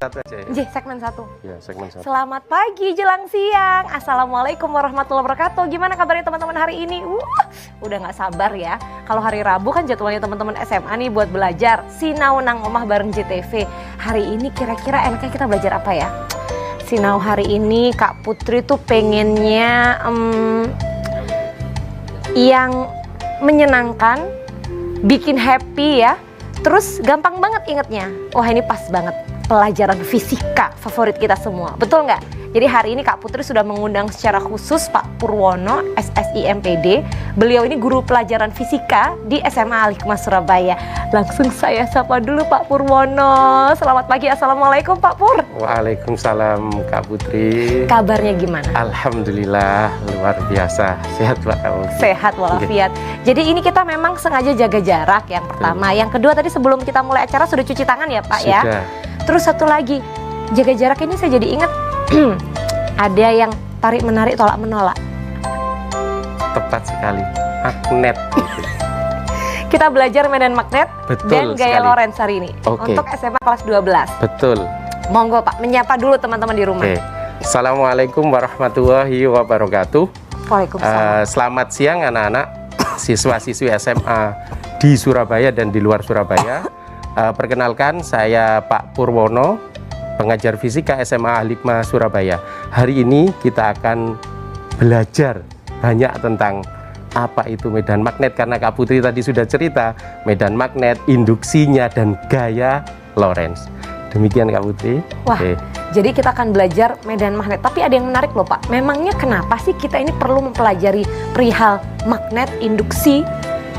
satu aja ya? Segmen 1. Ya, segmen 1. Selamat pagi jelang siang. Assalamualaikum warahmatullahi wabarakatuh. Gimana kabarnya teman-teman hari ini? Udah gak sabar ya. Kalau hari Rabu kan jadwalnya teman-teman SMA nih buat belajar Sinau Nang Omah bareng JTV. Hari ini kira-kira enaknya kita belajar apa ya? Sinau hari ini Kak Putri tuh pengennya yang menyenangkan, bikin happy ya. Terus gampang banget ingetnya. Wah, ini pas banget. Pelajaran fisika favorit kita semua. Betul nggak? Jadi hari ini Kak Putri sudah mengundang secara khusus Pak Purwono, SSIMPD. Beliau ini guru pelajaran fisika di SMA Al-Hikmah Surabaya. Langsung saya sapa dulu Pak Purwono. Selamat pagi, Assalamualaikum Pak Pur. Waalaikumsalam Kak Putri. Kabarnya gimana? Alhamdulillah, luar biasa. Sehat Pak kamu? Sehat walafiat. Jadi ini kita memang sengaja jaga jarak yang pertama. Yang kedua tadi sebelum kita mulai acara sudah cuci tangan ya Pak Sudah. ya? Terus satu lagi, jaga jarak ini saya jadi ingat ada yang tarik menarik tolak menolak. Tepat sekali, magnet. Kita belajar medan magnet. Betul dan gaya sekali. Lorentz hari ini. Oke. Untuk SMA kelas 12. Betul. Monggo Pak, menyapa dulu teman-teman di rumah. Oke. Assalamualaikum warahmatullahi wabarakatuh. Waalaikumsalam. Selamat siang anak-anak siswa-siswi SMA di Surabaya dan di luar Surabaya. Perkenalkan, saya Pak Purwono, pengajar fisika SMA Al-Hikmah Surabaya. Hari ini kita akan belajar banyak tentang apa itu medan magnet, karena Kak Putri tadi sudah cerita medan magnet, induksinya, dan gaya Lorentz. Demikian Kak Putri. Wah, jadi kita akan belajar medan magnet. Tapi ada yang menarik loh Pak. Memangnya kenapa sih kita ini perlu mempelajari perihal magnet, induksi,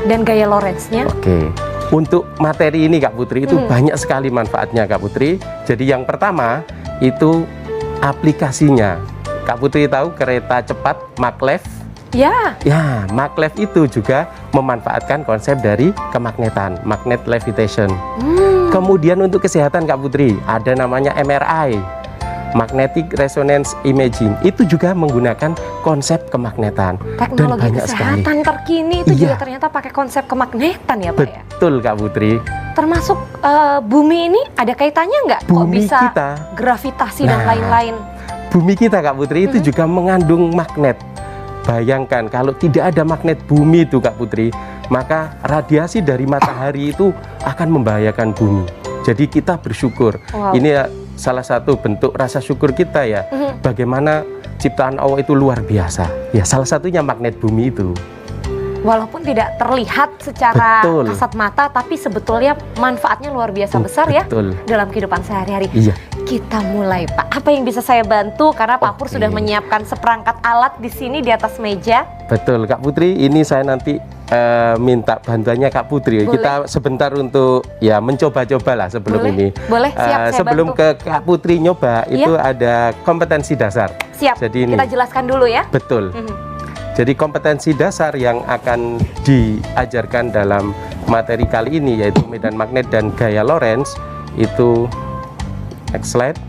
dan gaya Lorentz-nya? Oke. Untuk materi ini Kak Putri itu banyak sekali manfaatnya Kak Putri. Jadi yang pertama itu aplikasinya. Kak Putri tahu kereta cepat maglev? Ya. Ya, maglev itu juga memanfaatkan konsep dari kemagnetan, magnet levitation. Kemudian untuk kesehatan Kak Putri, ada namanya MRI, magnetic resonance imaging. Itu juga menggunakan konsep kemagnetan. Teknologi dan banyak kesehatan sekali terkini itu juga ternyata pakai konsep kemagnetan ya Pak ya? Betul Kak Putri. Termasuk bumi ini ada kaitannya nggak? Kok Bumi bisa kita, gravitasi dan lain-lain? Bumi kita Kak Putri itu juga mengandung magnet. Bayangkan kalau tidak ada magnet bumi itu Kak Putri, maka radiasi dari matahari itu akan membahayakan bumi. Jadi kita bersyukur. Wow. Ini ya salah satu bentuk rasa syukur kita ya. Bagaimana ciptaan Allah itu luar biasa. Ya salah satunya magnet bumi itu. Walaupun tidak terlihat secara kasat mata, tapi sebetulnya manfaatnya luar biasa besar ya dalam kehidupan sehari-hari. Iya. Kita mulai Pak. Apa yang bisa saya bantu? Karena Pak Pur sudah menyiapkan seperangkat alat di sini di atas meja. Betul Kak Putri. Ini saya nanti minta bantuannya Kak Putri. Boleh. Kita sebentar untuk ya mencoba-coba lah sebelum ini. Boleh, siap. Sebelum saya bantu. ke Kak Putri nyoba, itu ada kompetensi dasar. Siap. Jadi kita jelaskan dulu ya. Betul. Jadi kompetensi dasar yang akan diajarkan dalam materi kali ini yaitu medan magnet dan gaya Lorentz itu next slide.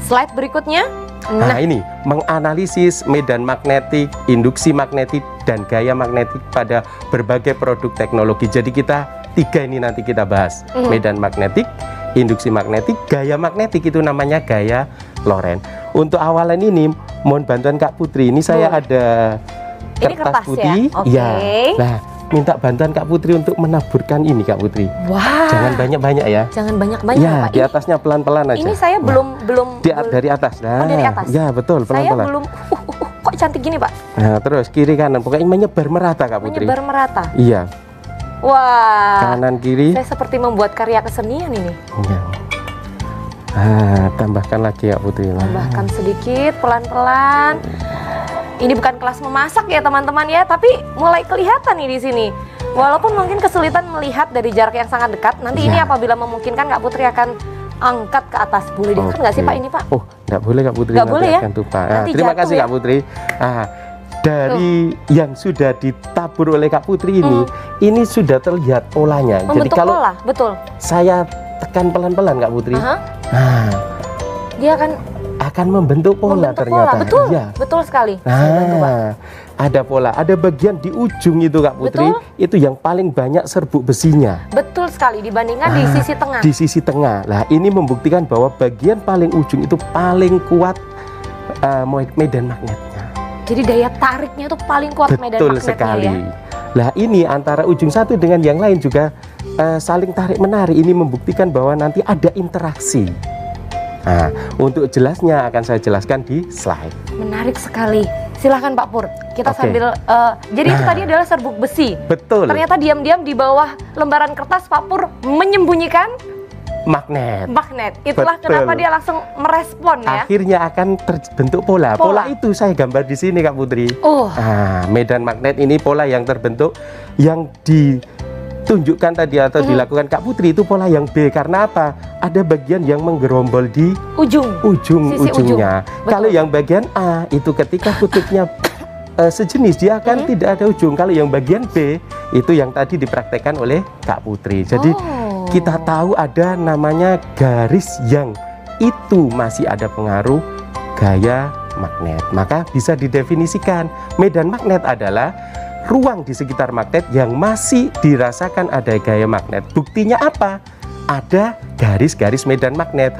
Slide berikutnya. Nah ini menganalisis medan magnetik, induksi magnetik, dan gaya magnetik pada berbagai produk teknologi. Jadi kita tiga ini nanti kita bahas. Medan magnetik, induksi magnetik, gaya magnetik itu namanya gaya Lorentz. Untuk awalan ini mohon bantuan Kak Putri. Ini saya ada kertas putih, ya? Nah, minta bantuan Kak Putri untuk menaburkan ini Kak Putri. Wah. Jangan banyak-banyak ya. Jangan banyak-banyak ya, Pak. Di atasnya pelan-pelan aja. Ini saya belum dari atas. Nah, dari atas. Ya betul, pelan-pelan. Saya belum. Kok cantik gini Pak? Nah, terus kiri kanan, pokoknya menyebar merata Kak Putri. Menyebar merata. Iya. Wah. Kanan kiri. Saya seperti membuat karya kesenian ini. Iya. Nah, tambahkan lagi Kak Putri. Tambahkan sedikit, pelan-pelan. Ini bukan kelas memasak ya teman-teman ya, tapi mulai kelihatan nih di sini. Walaupun mungkin kesulitan melihat dari jarak yang sangat dekat, nanti ini apabila memungkinkan Kak Putri akan angkat ke atas. Boleh diangkat nggak sih Pak ini Pak? Oh, nggak boleh Kak Putri. Nggak boleh ya? Nah, terima kasih Kak Putri. Dari yang sudah ditabur oleh Kak Putri ini sudah terlihat polanya. Jadi kalau pola, betul. Saya tekan pelan-pelan Kak Putri. Dia akan akan membentuk pola Membentuk ternyata. pola, betul, Iya. betul sekali. Saya bantu, Pak. Nah, ada pola, ada bagian di ujung itu Kak Putri, Betul. itu yang paling banyak serbuk besinya. Betul sekali dibandingkan di Ah, sisi tengah. Di sisi tengah. Nah, ini membuktikan bahwa bagian paling ujung itu paling kuat medan magnetnya. Jadi daya tariknya tuh paling kuat medan Betul magnetnya sekali. ya. Nah, ini antara ujung satu dengan yang lain juga saling tarik menarik. Ini membuktikan bahwa nanti ada interaksi. Nah, untuk jelasnya akan saya jelaskan di slide. Menarik sekali. Silahkan Pak Pur. Kita Oke. sambil jadi itu Nah. tadi adalah serbuk besi. Betul. Ternyata diam-diam di bawah lembaran kertas Pak Pur menyembunyikan Magnet. magnet. Itulah Betul. kenapa dia langsung merespon ya. Akhirnya akan terbentuk pola. Pola. Pola itu saya gambar di sini Kak Putri. Oh, Nah, medan magnet ini pola yang terbentuk yang ditunjukkan tadi atau dilakukan Kak Putri itu pola yang B. Karena apa? Ada bagian yang menggerombol di ujung. Sisi ujungnya. ujung. Kalau Betul. yang bagian A itu ketika kutubnya sejenis dia akan tidak ada ujung. Kalau yang bagian B itu yang tadi dipraktekkan oleh Kak Putri. Jadi Oh. kita tahu ada namanya garis yang itu masih ada pengaruh gaya magnet. Maka bisa didefinisikan medan magnet adalah ruang di sekitar magnet yang masih dirasakan ada gaya magnet. Buktinya apa? Ada garis-garis medan magnet.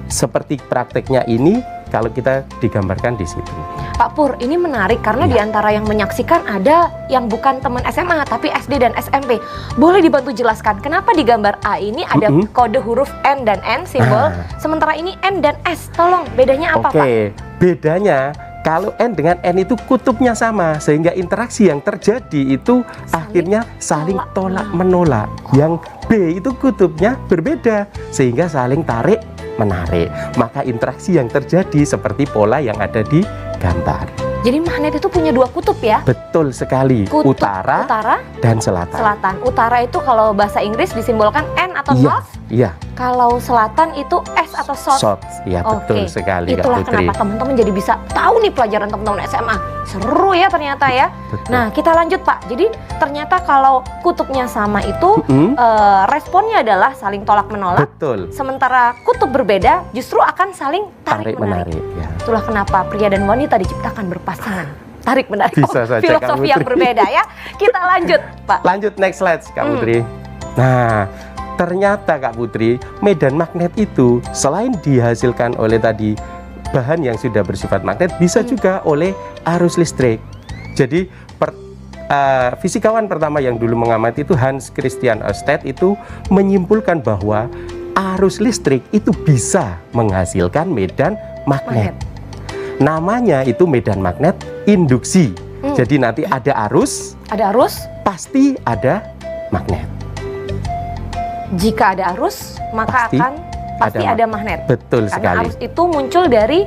Seperti prakteknya ini kalau kita digambarkan di situ. Pak Pur, ini menarik karena Iya. di antara yang menyaksikan ada yang bukan teman SMA tapi SD dan SMP. Boleh dibantu jelaskan kenapa di gambar A ini ada kode huruf N dan N simbol, sementara ini N dan S. Tolong bedanya apa, Pak? Oke, bedanya kalau N dengan N itu kutubnya sama sehingga interaksi yang terjadi itu akhirnya saling tolak menolak. Yang B itu kutubnya berbeda sehingga saling tarik menarik. Maka interaksi yang terjadi seperti pola yang ada di gambar. Jadi magnet itu punya dua kutub ya? Betul sekali. Kutub Utara utara, dan selatan. selatan. Utara itu kalau bahasa Inggris disimbolkan N atau Iya, north. iya. Kalau selatan itu S atau south. South. Ya, betul Oke, sekali Kak itulah Putri. kenapa teman-teman jadi bisa tahu nih pelajaran teman-teman SMA. Seru ya ternyata ya. Betul. Nah, kita lanjut Pak. Jadi ternyata kalau kutubnya sama itu responnya adalah saling tolak menolak. Betul. Sementara kutub berbeda justru akan saling tarik menarik. Ya. Itulah kenapa pria dan wanita diciptakan berpasangan. Tarik menarik. Bisa saja, Kak Filosofi yang Putri. berbeda ya. Kita lanjut Pak. Lanjut next slide Kak Putri. Nah, ternyata Kak Putri, medan magnet itu selain dihasilkan oleh tadi bahan yang sudah bersifat magnet, bisa juga oleh arus listrik. Jadi fisikawan pertama yang dulu mengamati itu Hans Christian Ørsted itu menyimpulkan bahwa arus listrik itu bisa menghasilkan medan magnet. Namanya itu medan magnet induksi. Jadi nanti ada arus, pasti ada magnet. Jika ada arus, maka pasti ada magnet. Betul Karena sekali. arus itu muncul dari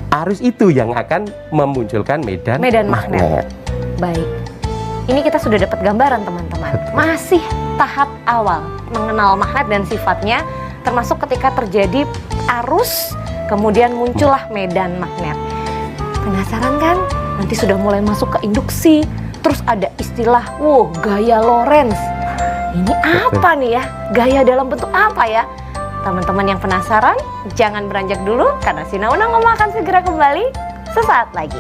Arus itu yang akan memunculkan medan magnet. Baik. Ini kita sudah dapat gambaran teman-teman. Masih tahap awal mengenal magnet dan sifatnya, termasuk ketika terjadi arus, kemudian muncullah medan magnet. Penasaran kan? Nanti sudah mulai masuk ke induksi, terus ada istilah, gaya Lorentz. Ini apa nih ya? Gaya dalam bentuk apa ya? Teman-teman yang penasaran, jangan beranjak dulu karena Sinauna Ngomong akan segera kembali sesaat lagi.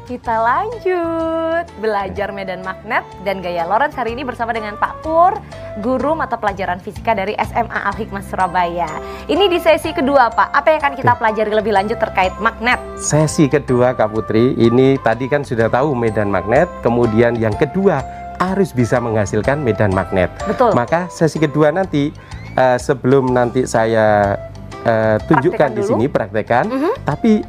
Kita lanjut belajar medan magnet dan gaya Lorentz hari ini bersama dengan Pak Pur, guru mata pelajaran fisika dari SMA Al-Hikmah Surabaya. Ini di sesi kedua Pak, apa yang akan kita pelajari lebih lanjut terkait magnet? Sesi kedua Kak Putri, ini tadi kan sudah tahu medan magnet, kemudian yang kedua arus bisa menghasilkan medan magnet. Betul. Maka sesi kedua nanti sebelum nanti saya tunjukkan di sini praktekan, tapi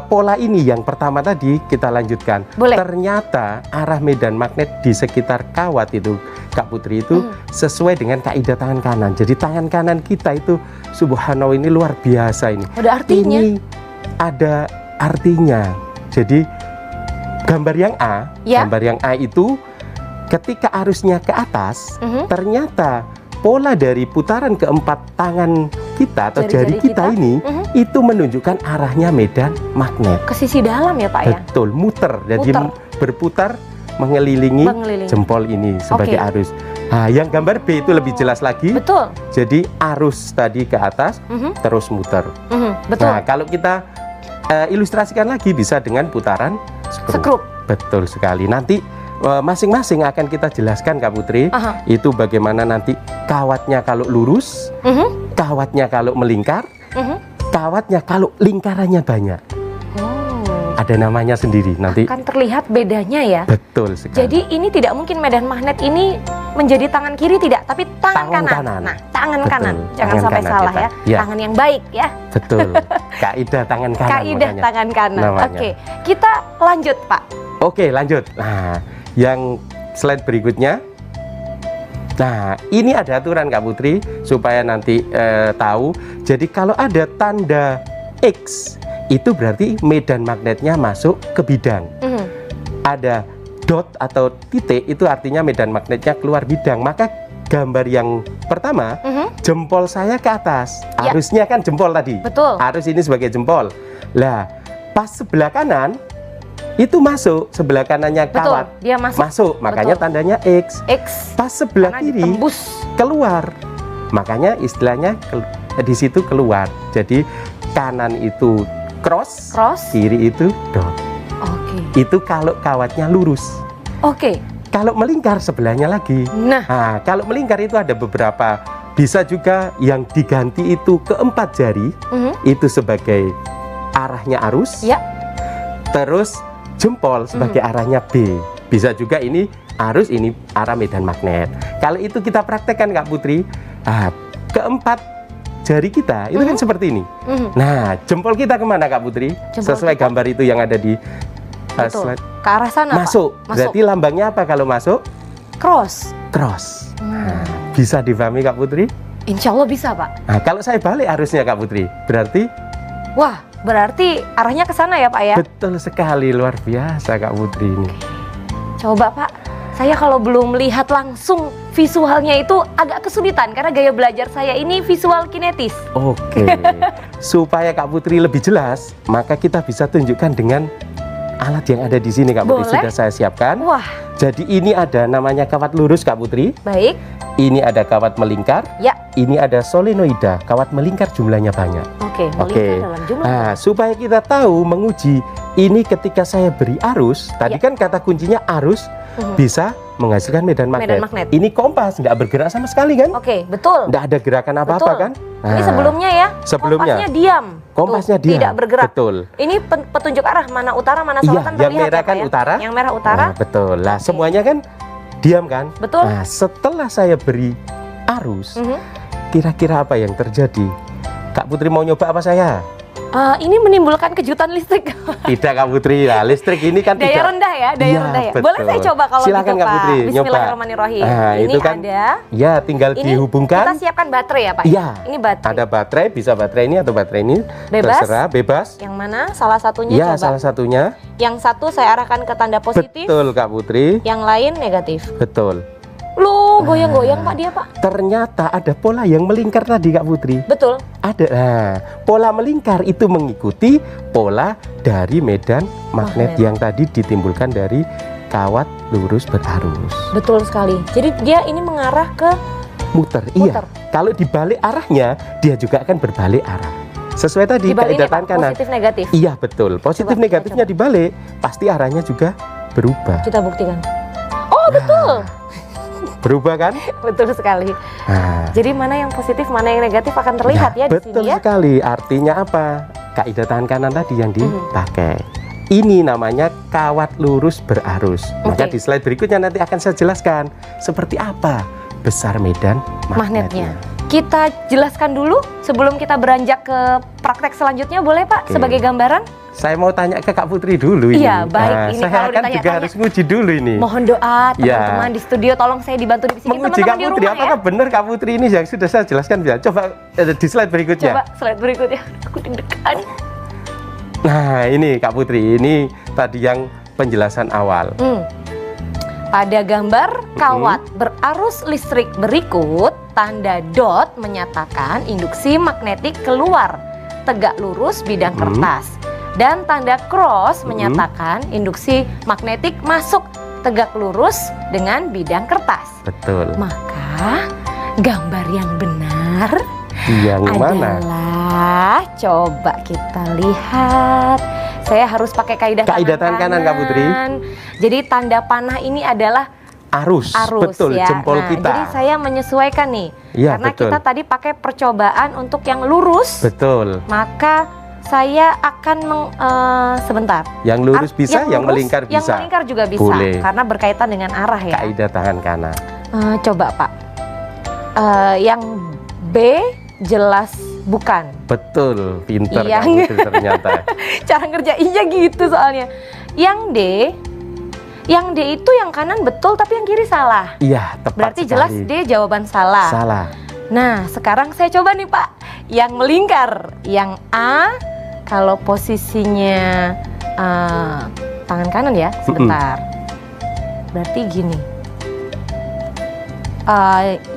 pola ini yang pertama tadi kita lanjutkan. Boleh. Ternyata arah medan magnet di sekitar kawat itu Kak Putri itu sesuai dengan kaidah tangan kanan. Jadi tangan kanan kita itu subhanallah ini luar biasa ini. Ada artinya. Ini ada artinya. Jadi gambar yang A, Ya. gambar yang A itu ketika arusnya ke atas, ternyata pola dari putaran keempat tangan kita atau jari Jari-jari kita kita. ini itu menunjukkan arahnya medan magnet. Ke sisi dalam ya Pak ya? Betul, muter. Jadi Muter. berputar mengelilingi Mengelilingi. jempol ini sebagai Oke. arus. Nah, yang gambar B itu lebih jelas lagi. Betul. Jadi arus tadi ke atas terus muter. Betul. Nah, kalau kita ilustrasikan lagi bisa dengan putaran skrup. Skrup. Betul sekali. Nanti masing-masing akan kita jelaskan Kak Putri. Aha. Itu bagaimana nanti kawatnya kalau lurus, kawatnya kalau melingkar, kawatnya kalau lingkarannya banyak. Oh. Ada namanya sendiri nanti. Akan terlihat bedanya ya. Betul sekali. Jadi ini tidak mungkin medan magnet ini menjadi tangan kiri tidak, tapi tangan, Tangan kanan. kanan. Nah, tangan Betul, kanan. Jangan tangan sampai kanan salah kita. ya. Ya. Tangan yang baik ya. Betul. Kaidah tangan kanan. Kaidah makanya. tangan kanan. namanya. Oke, kita lanjut Pak. Oke, lanjut. Nah, yang slide berikutnya. Nah, ini ada aturan Kak Putri supaya nanti tahu. Jadi kalau ada tanda X itu berarti medan magnetnya masuk ke bidang. Ada dot atau titik itu artinya medan magnetnya keluar bidang. Maka gambar yang pertama, jempol saya ke atas. Ya. Arusnya kan jempol tadi. Betul. Arus ini sebagai jempol. Lah, pas sebelah kanan itu masuk, sebelah kanannya Betul. kawat. Dia masuk. Makanya Betul. tandanya X. X. Pas sebelah Karena kiri ditembus. keluar. Makanya istilahnya di situ keluar. Jadi kanan itu cross, Cross. kiri itu dot. Oke. Itu kalau kawatnya lurus. Oke. Kalau melingkar sebelahnya lagi. Nah, Nah, kalau melingkar itu ada beberapa. Bisa juga yang diganti itu keempat jari itu sebagai arahnya arus. ya. Terus jempol sebagai arahnya B. Bisa juga ini arus, ini arah medan magnet. Kalau itu kita praktekkan Kak Putri, keempat jari kita itu kan seperti ini. Nah, jempol kita kemana Kak Putri? Jempol Sesuai kita- gambar itu yang ada di Betul. slide. Ke arah sana Masuk. Pak. Berarti lambangnya apa kalau masuk? Cross. Cross. Nah, bisa dipahami Kak Putri? Insya Allah bisa Pak. Nah, kalau saya balik arusnya Kak Putri, berarti Wah, berarti arahnya ke sana ya Pak ya? betul sekali, luar biasa Kak Putri ini. Coba Pak, saya kalau belum melihat langsung visualnya itu agak kesulitan karena gaya belajar saya ini visual kinetis. Oke, supaya Kak Putri lebih jelas, maka kita bisa tunjukkan dengan alat yang ada di sini Kak Putri. Boleh. Sudah saya siapkan. Wah, Jadi ini ada namanya kawat lurus Kak Putri. baik. Ini ada kawat melingkar. Ya, Ini ada solenoida. Kawat melingkar jumlahnya banyak. oke. Oke. Melingkar dalam jumlah. Nah, supaya kita tahu menguji ini ketika saya beri arus, tadi kan kata kuncinya arus bisa menghasilkan medan magnet. Medan magnet. Ini kompas, nggak bergerak sama sekali kan? Oke, betul. Nggak ada gerakan apa-apa Betul. kan? Ini Nah, sebelumnya ya, sebelumnya. kompasnya diam. kompasnya Tuh, dia tidak bergerak. Betul. Ini petunjuk arah mana utara mana Iya, selatan yang terlihat merah ya, Pak kan ya? utara. Yang merah utara. Nah, betul. Lah, semuanya kan diam kan? Betul. Nah, setelah saya beri arus, Mhm. kira-kira apa yang terjadi? Kak Putri mau nyoba apa saya? Ini menimbulkan kejutan listrik. Tidak Kak Putri, ya listrik ini kan Daya tidak. rendah ya, daya Iya, rendah ya. betul. Boleh saya coba kalau Silakan, gitu Kak Pak. Putri, nyoba. Bismillahirrahmanirrahim. Nah, Ini itu kan ada. Ya, tinggal Ini dihubungkan. kita siapkan baterai ya Pak? Iya. Ini baterai. Ada baterai, bisa baterai ini atau baterai ini. Bebas. Terserah, bebas. Yang mana? Salah satunya Ya, coba. salah satunya. Yang satu saya arahkan ke tanda positif. Betul Kak Putri. Yang lain negatif. Betul. Loh, goyang-goyang Pak dia Pak. Ternyata ada pola yang melingkar tadi Kak Putri. Betul. Ada. Nah, pola melingkar itu mengikuti pola dari medan magnet Magnet. yang tadi ditimbulkan dari kawat lurus berarus. Betul sekali. Jadi dia ini mengarah ke Muter. Muter. Iya. Kalau dibalik arahnya, dia juga akan berbalik arah. Sesuai tadi dibalik kaidah ini Pak, tangan kanan. positif negatif. Iya, betul. Positif Coba, negatifnya dibalik, pasti arahnya juga berubah. Kita buktikan. Oh, betul. Berubah kan? Betul sekali. Nah, Jadi mana yang positif, mana yang negatif akan terlihat nah, ya di betul sini ya. sekali. Artinya apa? Kaidah tangan kanan tadi yang Mhm. dipakai. Ini namanya kawat lurus berarus. Maka Oke. di slide berikutnya nanti akan saya jelaskan seperti apa besar medan magnetnya. Magnetnya. Kita jelaskan dulu sebelum kita beranjak ke praktek selanjutnya, boleh Pak? Oke. Sebagai gambaran. Saya mau tanya ke Kak Putri dulu ini. Iya, baik. Nah, Ini saya kalau akan juga ditanya-tanya, harus nguji dulu ini. Mohon doa Ya. teman-teman di studio, tolong saya dibantu di sini. Menguji Kak Teman-teman di Putri, rumah ya. apakah benar Kak Putri ini yang sudah saya jelaskan ya? Coba di slide berikutnya. Coba slide berikutnya. Aku deg-degan. Nah, ini Kak Putri, ini tadi yang penjelasan awal. Pada gambar kawat berarus listrik berikut, tanda dot menyatakan induksi magnetik keluar tegak lurus bidang kertas. Dan tanda cross menyatakan induksi magnetik masuk tegak lurus dengan bidang kertas. Betul. Maka gambar yang benar Yang mana? adalah, coba kita lihat. Saya harus pakai kaidah tangan kanan, Kak Putri. Jadi tanda panah ini adalah Arus, betul, ya. jempol Nah, kita. Jadi saya menyesuaikan nih, Iya, karena betul. kita tadi pakai percobaan untuk yang lurus. Betul. Maka saya akan sebentar. Yang lurus bisa, yang lurus, melingkar Yang bisa. melingkar juga bisa, Boleh. karena berkaitan dengan arah ya. Kaidah tangan kanan. Coba Pak, yang B jelas bukan. Betul, pinter Iya. Kak Putri ternyata. Cara ngerjainnya gitu soalnya. Yang D itu yang kanan betul tapi yang kiri salah. Iya, tepat Berarti sekali. jelas D jawaban salah. Salah. Nah, sekarang saya coba nih Pak, yang melingkar. Yang A, kalau posisinya tangan kanan ya, sebentar. Berarti gini.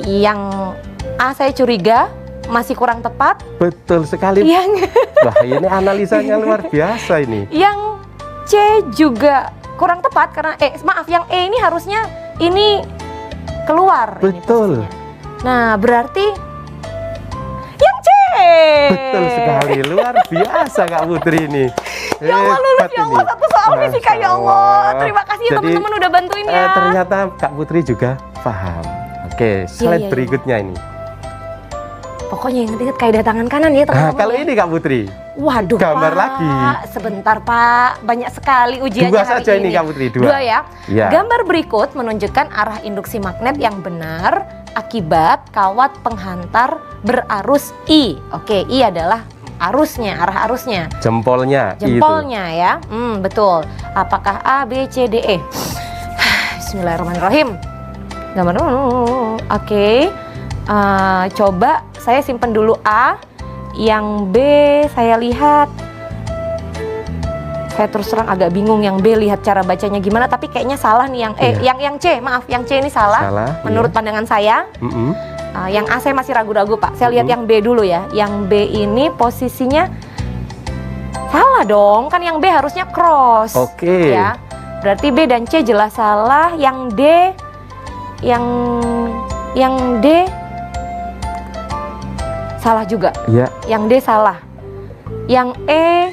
Yang A saya curiga masih kurang tepat. Betul sekali. Yang Wah, ini analisanya luar biasa ini. Yang C juga kurang tepat karena yang E ini harusnya ini keluar. ini Betul. posisinya. Nah, berarti yang C. Betul sekali, luar biasa Kak Putri ini. Ya Allah, lulus Hebat ya Allah, ini. satu soal fisika ya Allah. Terima kasih ya Jadi, teman-teman udah bantuin ya. Ternyata Kak Putri juga paham. Oke, slide iya. berikutnya ini. Pokoknya ingat-ingat kaidah tangan kanan ya Nah, teman-teman. kalau ya. ini Kak Putri, Waduh, gambar Pak. lagi. Sebentar Pak, banyak sekali ujiannya dua hari saja ini Kak Putri, dua. Dua ya. Iya. Gambar berikut menunjukkan arah induksi magnet yang benar akibat kawat penghantar berarus I. Oke, I adalah arusnya, arah arusnya. Jempolnya, Jempolnya ya. Betul. Apakah A, B, C, D, E? Bismillahirrahmanirrahim. Gambar. Oke. Coba saya simpen dulu A. Yang B saya lihat. Saya terus terang agak bingung yang B, lihat cara bacanya gimana, tapi kayaknya salah nih yang E. Iya. Yang C, maaf, yang C ini salah. Salah, menurut iya. pandangan saya. Yang A saya masih ragu-ragu Pak. Saya lihat yang B dulu ya. Yang B ini posisinya salah dong. Kan yang B harusnya cross. Oke. Ya. Berarti B dan C jelas salah. Yang D, yang D salah juga. Iya. Yang D salah. Yang E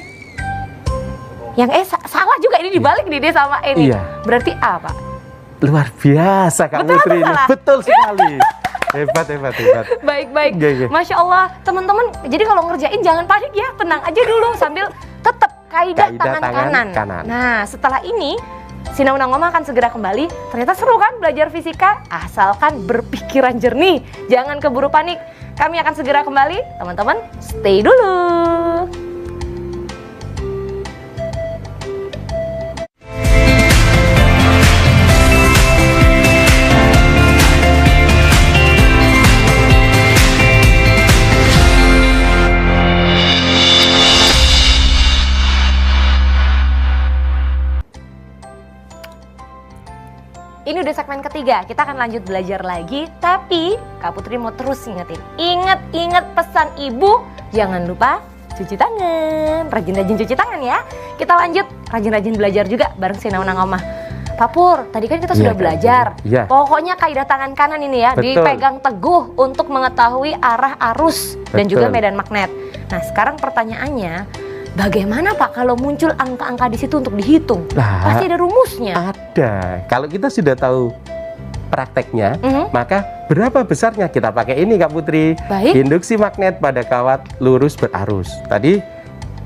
salah juga. Ini dibalik nih D sama E nih. Iya. Berarti A Pak. Luar biasa Kak Betul Putri atau ini. salah? Betul sekali. Hebat. Baik. Oke, oke. Masya Allah, teman-teman. Jadi kalau ngerjain jangan panik ya, tenang aja dulu sambil tetap kaidah tangan kanan. Nah, setelah ini Sinau Ngoma akan segera kembali. Ternyata seru kan belajar fisika? Asalkan berpikiran jernih, jangan keburu panik. Kami akan segera kembali, teman-teman. Stay dulu. Ini udah segmen ketiga, kita akan lanjut belajar lagi. Tapi Kak Putri mau terus ingetin, ingat pesan ibu, jangan lupa cuci tangan, rajin-rajin cuci tangan ya. Kita lanjut rajin-rajin belajar juga bareng Sinau Ngoma. Pak Pur, tadi kan kita sudah belajar. Iya. Pokoknya kaidah tangan kanan ini ya, Betul. dipegang teguh untuk mengetahui arah arus dan juga medan magnet. Nah, sekarang pertanyaannya, bagaimana Pak kalau muncul angka-angka di situ untuk dihitung? Nah, Pasti ada rumusnya. ada. Kalau kita sudah tahu prakteknya, Mhm. maka berapa besarnya kita pakai ini Kak Putri. Baik. Induksi magnet pada kawat lurus berarus. Tadi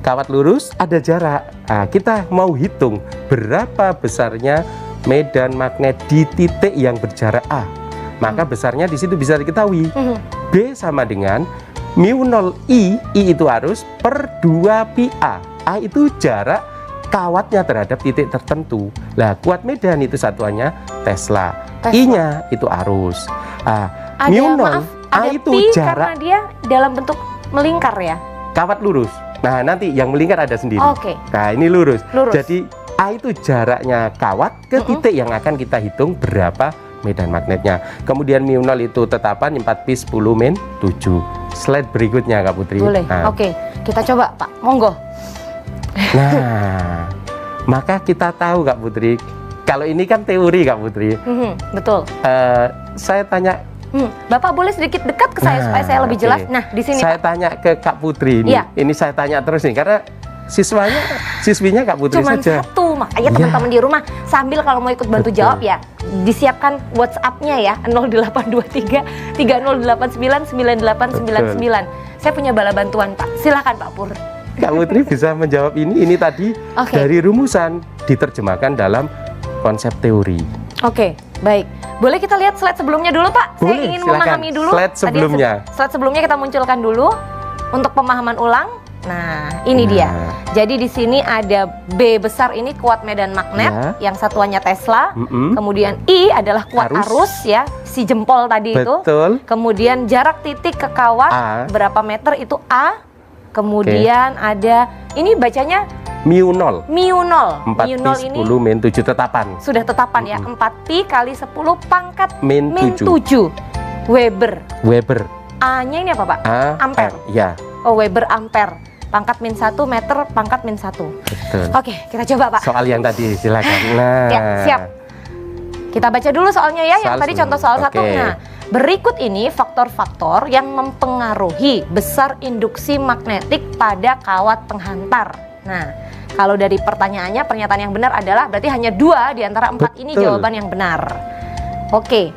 kawat lurus ada jarak. Nah, kita mau hitung berapa besarnya medan magnet di titik yang berjarak A. Maka besarnya di situ bisa diketahui. Mhm. B sama dengan mu 0 I itu arus per 2 pi A. A itu jarak kawatnya terhadap titik tertentu. Lah, kuat medan itu satuannya Tesla. Tesla. I-nya itu arus. Ada, mu 0 maaf, A ada itu pi jarak karena dia dalam bentuk melingkar ya. kawat lurus. Nah, nanti yang melingkar ada sendiri. Oke. Nah, ini lurus. Lurus. Jadi A itu jaraknya kawat ke titik yang akan kita hitung berapa medan magnetnya. Kemudian mu0 itu tetapan 4pi 10 min 7. Slide berikutnya Kak Putri. Boleh. Nah, Oke, kita coba Pak. Monggo. nah, maka kita tahu Kak Putri, kalau ini kan teori Kak Putri. Betul. Saya tanya, Bapak boleh sedikit dekat ke saya supaya saya lebih jelas. oke. Nah, di sini Saya Pak. tanya ke Kak Putri ini. Iya. Ini saya tanya terus nih karena siswinya Kak Putri Cuman saja. satu, makanya Iya. teman-teman di rumah sambil kalau mau ikut bantu Betul. jawab ya, disiapkan WhatsApp-nya ya 0823 3089 9899. Saya punya bala bantuan Pak. Silakan Pak Pur. Kak Putri bisa menjawab ini tadi Oke. dari rumusan diterjemahkan dalam konsep teori. Oke, baik. Boleh kita lihat slide sebelumnya dulu Pak? Saya Boleh, ingin silakan. memahami dulu. Slide Tadi sebelumnya. slide sebelumnya kita munculkan dulu untuk pemahaman ulang. Nah, ini dia. Jadi di sini ada B besar ini kuat medan magnet, yang satuannya Tesla. Kemudian I adalah kuat arus ya, si jempol tadi Betul. itu. Kemudian jarak titik ke kawat A. berapa meter itu A. Kemudian ada ini bacanya mu0. mu0. 4pi Mu0 ini 10 min 7 tetapan. sudah tetapan ya, 4pi kali 10 pangkat Min 7 Weber. Weber. A-nya ini apa Pak? Ampere. Ya, Oh, Weber ampere. Pangkat min 1 meter pangkat min 1. betul. Oke, kita coba Pak. Soal yang tadi silakan. Nah, Ya, siap. Kita baca dulu soalnya ya, yang Soal tadi sebelum. contoh soal 1. Oke. Nah, berikut ini faktor-faktor yang mempengaruhi besar induksi magnetik pada kawat penghantar. Nah, kalau dari pertanyaannya, pernyataan yang benar adalah berarti hanya 2 di antara 4 ini Betul. jawaban yang benar. Oke.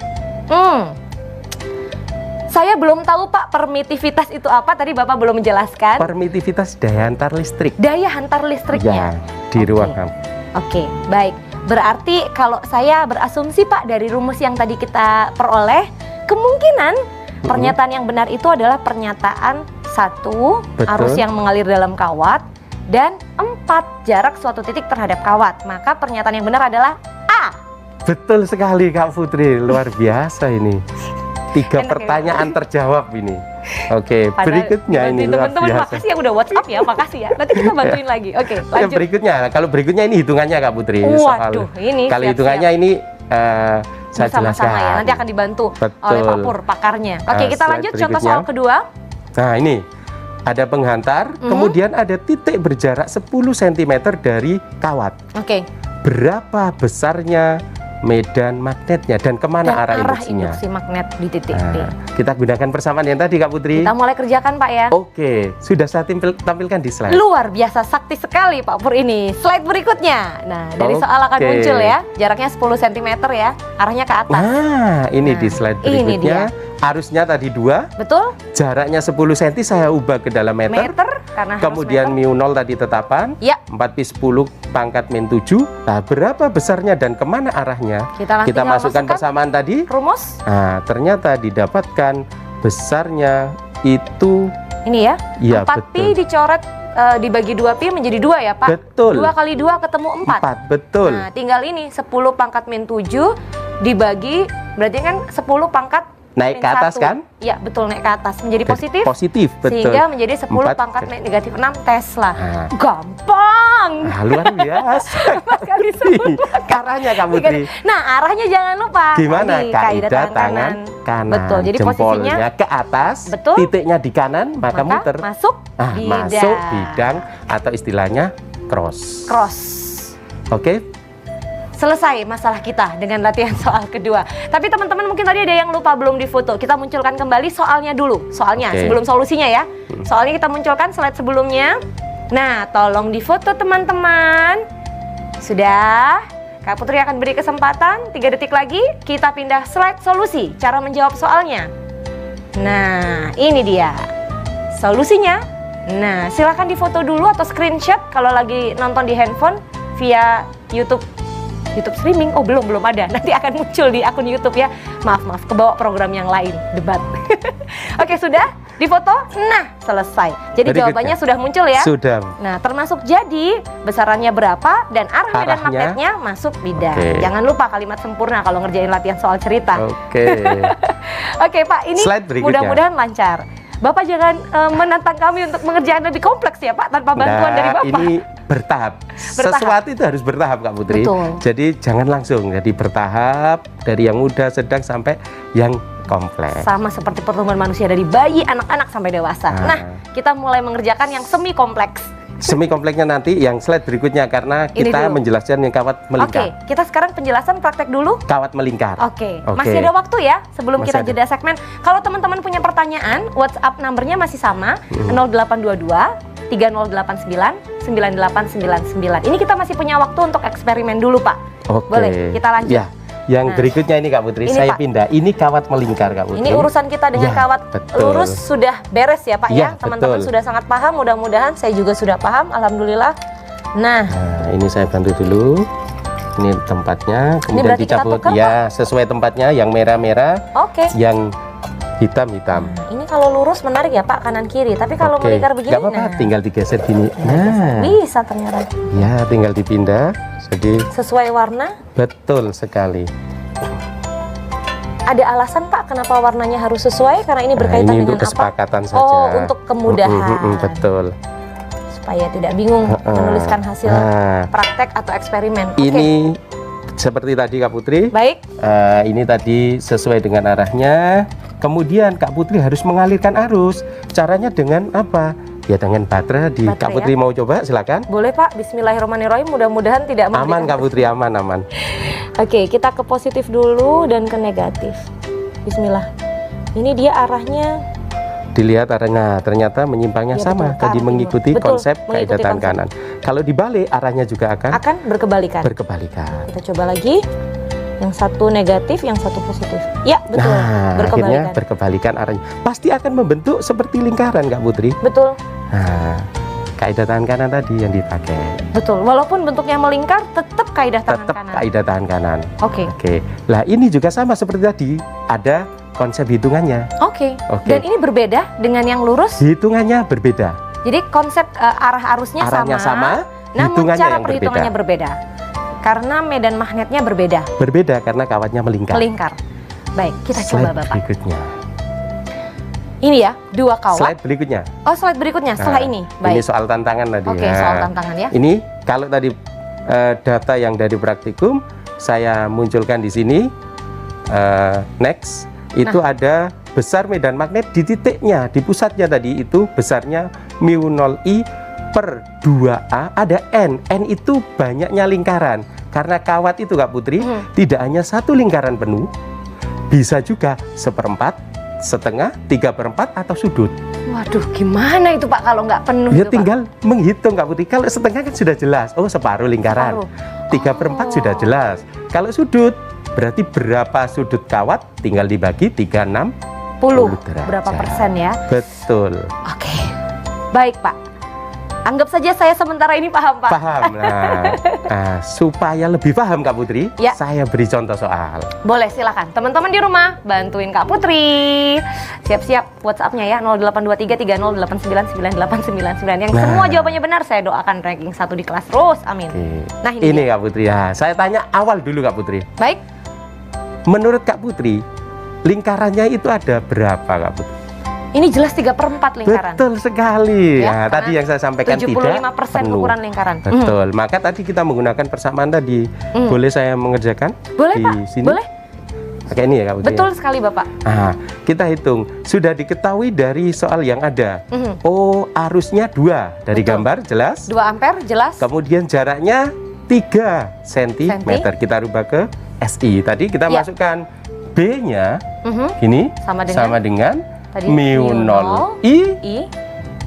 Saya belum tahu Pak, permitivitas itu apa? Tadi Bapak belum menjelaskan. permitivitas daya antar listrik. Daya hantar listriknya. Ya, di Oke. ruangan. Oke, baik. Berarti kalau saya berasumsi Pak dari rumus yang tadi kita peroleh, kemungkinan pernyataan yang benar itu adalah pernyataan 1, Betul. arus yang mengalir dalam kawat, dan 4, jarak suatu titik terhadap kawat. Maka pernyataan yang benar adalah A. Betul sekali Kak Putri, luar biasa ini. 3 Enak ya? pertanyaan terjawab ini. Oke, Padahal berikutnya ini dibantuin luar teman-teman, biasa. makasih yang udah WhatsApp ya, makasih ya. Nanti kita bantuin lagi. Oke, Yang lanjut. berikutnya, kalau berikutnya ini hitungannya Kak Putri. Waduh, ini kalau siap-siap. hitungannya ini saya Bersama-sama jelaskan. ya, nanti akan dibantu Betul. oleh Pak Pur, pakarnya. Oke, kita slide lanjut contoh berikutnya. soal kedua. Nah ini ada penghantar, kemudian ada titik berjarak 10 cm dari kawat. Oke. Berapa besarnya medan magnetnya dan kemana Dan arah arah induksinya? induksi magnet di titik D. Nah, kita gunakan persamaan yang tadi Kak Putri. Kita mulai kerjakan Pak ya. Oke, sudah saya tampilkan di slide. Luar biasa sakti sekali Pak Pur ini. Slide berikutnya. Nah, dari soal akan Oke. muncul ya. Jaraknya 10 cm ya. Arahnya ke atas. Nah, ini di Nah, slide ini berikutnya. Arusnya tadi 2, Betul? jaraknya 10 cm saya ubah ke dalam meter. Karena harus Kemudian meter. mu0 tadi tetapan. Ya. 4pi 10 pangkat min 7. Nah, berapa besarnya dan kemana arahnya? Kita tinggal masukkan persamaan tadi. rumus. Nah, ternyata didapatkan besarnya itu Ini ya. ya 4pi dicoret dibagi 2pi menjadi 2 ya Pak. Betul. 2 kali 2 ketemu 4. 4, betul. Nah, tinggal ini 10 pangkat min 7 dibagi, berarti kan 10 pangkat Naik min ke atas 1. kan? Iya, betul, naik ke atas. Menjadi positif. Positif, betul. Sehingga menjadi 10 Empat. pangkat negatif 6 Tesla. Nah. Gampang. Nah, luar biasa. Kali semua. Arahnya Kak Putri. Nah, arahnya jangan lupa. Gimana? Tadi, Kaidah tangan kanan. Betul. Jadi posisinya jempolnya ke atas, Betul. titiknya di kanan, maka muter. masuk bidang. Masuk bidang atau istilahnya cross. Cross. Oke? Selesai masalah kita dengan latihan soal kedua. Tapi teman-teman mungkin tadi ada yang lupa belum difoto. Kita munculkan kembali soalnya dulu. Soalnya Oke. sebelum solusinya ya. Soalnya kita munculkan slide sebelumnya. Nah, tolong difoto teman-teman. Sudah. Kak Putri akan beri kesempatan 3 detik lagi. Kita pindah slide solusi. Cara menjawab soalnya. Nah, ini dia solusinya. Nah, silakan difoto dulu atau screenshot kalau lagi nonton di handphone via YouTube streaming. Oh, belum ada. Nanti akan muncul di akun YouTube ya. Maaf, kebawa program yang lain, debat. Oke, sudah difoto? Nah, selesai. Jadi Berikutnya. jawabannya sudah muncul ya. Sudah. Nah, termasuk jadi besarannya berapa dan arah medan Arahnya. magnetnya masuk bidang. Oke. Jangan lupa kalimat sempurna kalau ngerjain latihan soal cerita. Oke. Oke, Pak, ini Slide berikutnya. mudah-mudahan lancar. Bapak jangan menantang kami untuk mengerjakan lebih kompleks ya Pak, tanpa bantuan dari Bapak. Ini bertahap. Sesuatu itu harus bertahap Kak Putri. Betul. Jadi jangan langsung, jadi bertahap dari yang muda, sedang sampai yang kompleks. Sama seperti pertumbuhan manusia dari bayi, anak-anak sampai dewasa. Nah, kita mulai mengerjakan yang semi kompleks. Semi kompleksnya nanti yang slide berikutnya karena Ini kita dulu. menjelaskan yang kawat melingkar. Oke, kita sekarang penjelasan praktek dulu. Kawat melingkar. Oke, masih ada waktu ya sebelum Masih kita ada. jeda segmen. Kalau teman-teman punya pertanyaan, WhatsApp nomornya masih sama 0822 3089 9899. Ini kita masih punya waktu untuk eksperimen dulu, Pak. Oke. Boleh, kita lanjut. Ya. Yang Nah. berikutnya ini Kak Putri, Ini, saya Pak. pindah. Ini kawat melingkar Kak Putri. Ini urusan kita dengan Ya, kawat betul. lurus sudah beres ya, Pak Ya, ya. Teman-teman betul. sudah sangat paham, mudah-mudahan saya juga sudah paham, alhamdulillah. Nah, Nah, ini saya bantu dulu. Ini tempatnya, kemudian berarti kita dicabut. tukar, Ya, sesuai tempatnya. Yang merah-merah, oke. yang hitam-hitam. Nah, ini kalau lurus menarik ya, Pak, kanan kiri. Tapi kalau Oke, melingkar begini, nggak apa-apa, nah, tinggal digeser gini. Nah, bisa ternyata. ya tinggal dipindah. Jadi Sesuai warna. betul sekali. Ada alasan Pak kenapa warnanya harus sesuai? Karena ini Nah, berkaitan ini dengan untuk kesepakatan saja. Oh, untuk kemudahan. Betul. Supaya tidak bingung menuliskan hasil Nah, praktek atau eksperimen. Oke. ini seperti tadi Kak Putri. Baik. Ini tadi sesuai dengan arahnya. Kemudian Kak Putri harus mengalirkan arus. Caranya dengan apa? Ya dengan baterai. Baterai, Kak Putri ya. mau coba? Silakan. Boleh Pak. Bismillahirrahmanirrahim. Mudah-mudahan tidak Aman memberikan- Kak Putri, aman. Oke, kita ke positif dulu dan ke negatif. Bismillah. Ini dia arahnya. Dilihat arahnya, ternyata menyimpangnya Iya, sama. betul, ke Tadi arah mengikuti timur. Betul, konsep mengikuti kaidah tangan konsep. kanan. Kalau dibalik arahnya juga akan berkebalikan. berkebalikan. Kita coba lagi. Yang satu negatif, yang satu positif. Ya, betul. Nah, akhirnya berkebalikan. berkebalikan arahnya. Pasti akan membentuk seperti lingkaran Kak Putri. Betul. Nah, kaidah tangan kanan tadi yang dipakai. Betul. Walaupun bentuknya melingkar, tetap kaidah tangan Tetap kanan. kaidah tangan kanan. Oke. Oke. Lah ini juga sama seperti tadi. Ada konsep hitungannya. Oke. Oke. Dan ini berbeda dengan yang lurus. Hitungannya berbeda. Jadi konsep arah arusnya Arahnya sama, namun hitungannya cara yang perhitungannya berbeda. Karena medan magnetnya berbeda, Berbeda karena kawatnya melingkar. melingkar. Baik, kita Slide coba Bapak. berikutnya. Ini ya, dua kawat. Slide berikutnya. Oh, slide berikutnya setelah Nah, ini. Ini Baik. soal tantangan tadi. Oke, Nah, soal tantangan ya. Ini kalau tadi data yang dari praktikum saya munculkan di sini. Next, itu ada besar medan magnet di titiknya, di pusatnya tadi itu besarnya μ0i per 2a, ada n. N itu banyaknya lingkaran. Karena kawat itu Kak Putri tidak hanya satu lingkaran penuh, bisa juga 1/4, setengah, 3/4 atau sudut. Waduh, gimana itu Pak kalau nggak penuh? Ya itu, Pak? tinggal menghitung Kak Putri. Kalau setengah kan sudah jelas. Oh, separuh lingkaran. Separuh. 3/4 Oh. sudah jelas. Kalau sudut, berarti berapa sudut kawat? Tinggal dibagi 360 derajat. Berapa persen ya? Betul. Oke. Baik Pak. Anggap saja saya sementara ini paham Pak. Paham. Nah, supaya lebih paham Kak Putri, Ya. saya beri contoh soal. Boleh, silakan. Teman-teman di rumah, bantuin Kak Putri. Siap-siap WhatsApp-nya ya, 082330899899. Yang Nah. semua jawabannya benar, saya doakan ranking 1 di kelas terus. Amin. Oke. Nah, ini Ini dia. Kak Putri ya. Saya tanya awal dulu Kak Putri. Baik, Menurut Kak Putri, lingkarannya itu ada berapa Kak Putri? ini jelas 3/4 lingkaran. Betul sekali. Ya, Nah, tadi yang saya sampaikan 75% tidak penuh. ukuran lingkaran. Betul. Maka tadi kita menggunakan persamaan tadi. Boleh saya mengerjakan? Boleh di Pak, sini? boleh. Pakai ini ya Kak Putri. Betul sekali Bapak. Nah, kita hitung. Sudah diketahui dari soal yang ada. Oh, arusnya 2 dari Betul. gambar jelas. 2 ampere jelas. Kemudian jaraknya 3 cm. Kita rubah ke SI. Tadi kita Ya. masukkan B-nya ini Sama dengan sama dengan tadi μ0i I,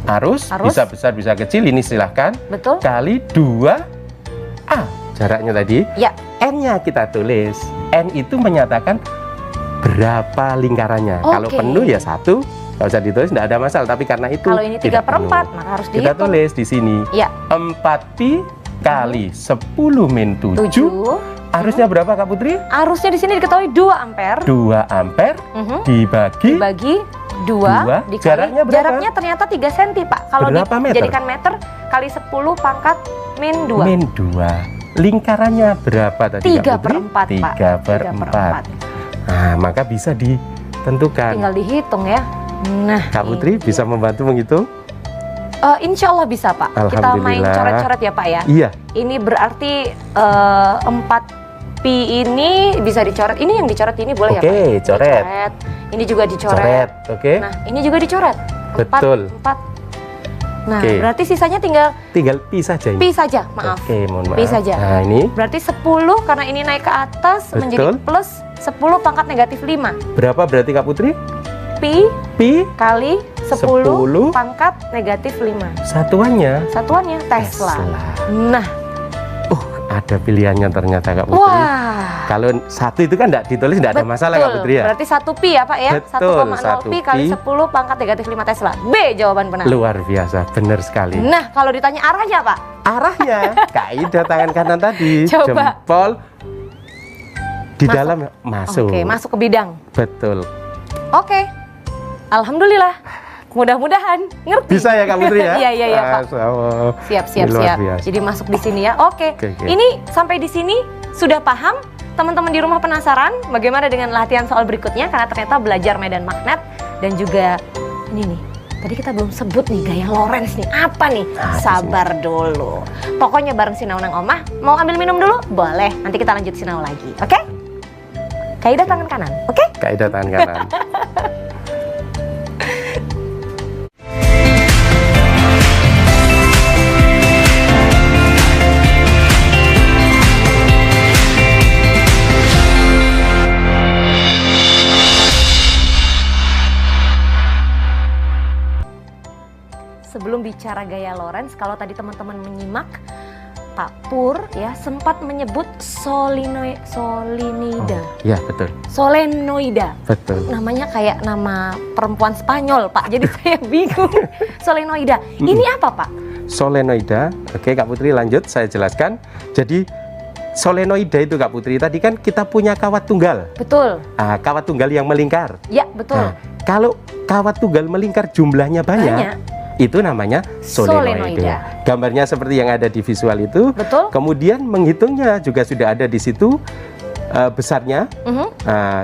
arus Arus. bisa besar bisa kecil, ini silahkan betul? kali 2A jaraknya tadi. Ya. N-nya kita tulis. N itu menyatakan berapa lingkarannya. Oke. Kalau penuh ya 1, nggak usah ditulis, tidak ada masalah. Tapi karena itu Kalau ini tidak 3/4, penuh, maka harus kita dihitung. tulis di sini Ya. 4pi kali 10 min 7. 7. Arusnya berapa Kak Putri? Arusnya di sini diketahui 2 ampere. 2 ampere dibagi Dibagi 2 2, jaraknya berapa? Jaraknya ternyata 3 cm Pak. Kalau Berapa meter? dijadikan meter kali 10 pangkat min 2. min 2. Lingkarannya berapa tadi 3/4 Pak. 3/4. Nah, maka bisa ditentukan. Tinggal dihitung ya. Nah, Kak Putri ini bisa dia. membantu menghitung? Insya Allah bisa Pak. Kita main Alhamdulillah. coret-coret ya Pak ya. Iya. Ini berarti 4 pi ini bisa dicoret. Ini yang dicoret ini boleh ya Pak? Oke, coret. Dicoret. Ini juga dicoret. Coret, oke. Nah, ini juga dicoret. Betul. 4. Nah, Oke. berarti sisanya tinggal Tinggal pi saja ini. pi saja, maaf. Oke, mohon maaf. Pi saja. Nah, ini Berarti 10 karena ini naik ke atas Betul. menjadi plus 10 pangkat negatif 5. berapa berarti Kak Putri? Pi Pi kali 10, 10 pangkat negatif 5. satuannya Satuannya Tesla. Nah, ada pilihannya ternyata Kak Putri. wah. Kalau satu itu kan tidak ditulis, tidak ada masalah Kak Putri ya. Berarti 1 pi ya Pak ya? Betul, 1,0 pi 1 kali pi. 10 pangkat negatif 5 Tesla. B jawaban benar. Luar biasa, benar sekali. Nah, kalau ditanya arahnya Pak? Arahnya kaidah tangan kanan tadi, Coba. jempol di Masuk. dalam masuk. Oke, masuk ke bidang. Betul. Oke. Alhamdulillah. Mudah-mudahan ngerti. Bisa ya Kak Putri ya? Iya, iya, iya, Pak. Masya Siap, siap, Ini luar siap. biasa. Jadi masuk di sini ya. Oke. Oke. Ini sampai di sini sudah paham? Teman-teman di rumah penasaran bagaimana dengan latihan soal berikutnya? Karena ternyata belajar medan magnet dan juga ini nih. Tadi kita belum sebut nih gaya Lorentz nih. Apa nih? Nah, Sabar dulu. Pokoknya bareng Sinau Nang Omah. Mau ambil minum dulu? Boleh. Nanti kita lanjut Sinau lagi. Oke? Kaidah tangan kanan. Oke? Kaidah tangan kanan. Sebelum bicara gaya Lorentz, kalau tadi teman-teman menyimak, Pak Pur ya sempat menyebut solenoida. Iya betul, Solenoida. betul. Namanya kayak nama perempuan Spanyol, Pak. Jadi saya bingung. Solenoida. Ini apa, Pak? Solenoida. Oke Kak Putri lanjut, saya jelaskan. Jadi solenoida itu Kak Putri tadi kan kita punya kawat tunggal. Betul. Kawat tunggal yang melingkar. Ya, betul. Nah, kalau kawat tunggal melingkar jumlahnya banyak. Itu namanya solenoida. Gambarnya seperti yang ada di visual itu. Betul. Kemudian menghitungnya juga sudah ada di situ besarnya,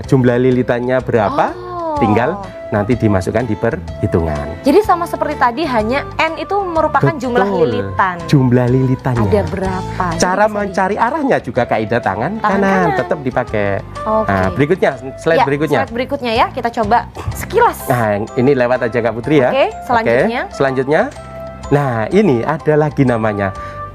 jumlah lilitannya berapa, Oh. tinggal nanti dimasukkan di perhitungan. Jadi sama seperti tadi, hanya N itu merupakan jumlah Betul. lilitan. Jumlah lilitannya. Ada berapa? Jadi Cara bisa mencari arahnya juga kaidah tangan kanan tetap dipakai. Oke. Nah, berikutnya, slide Ya, berikutnya. slide berikutnya ya, kita coba sekilas. Nah, ini lewat aja Kak Putri ya. Oke, selanjutnya. Oke, selanjutnya. Nah, ini ada lagi namanya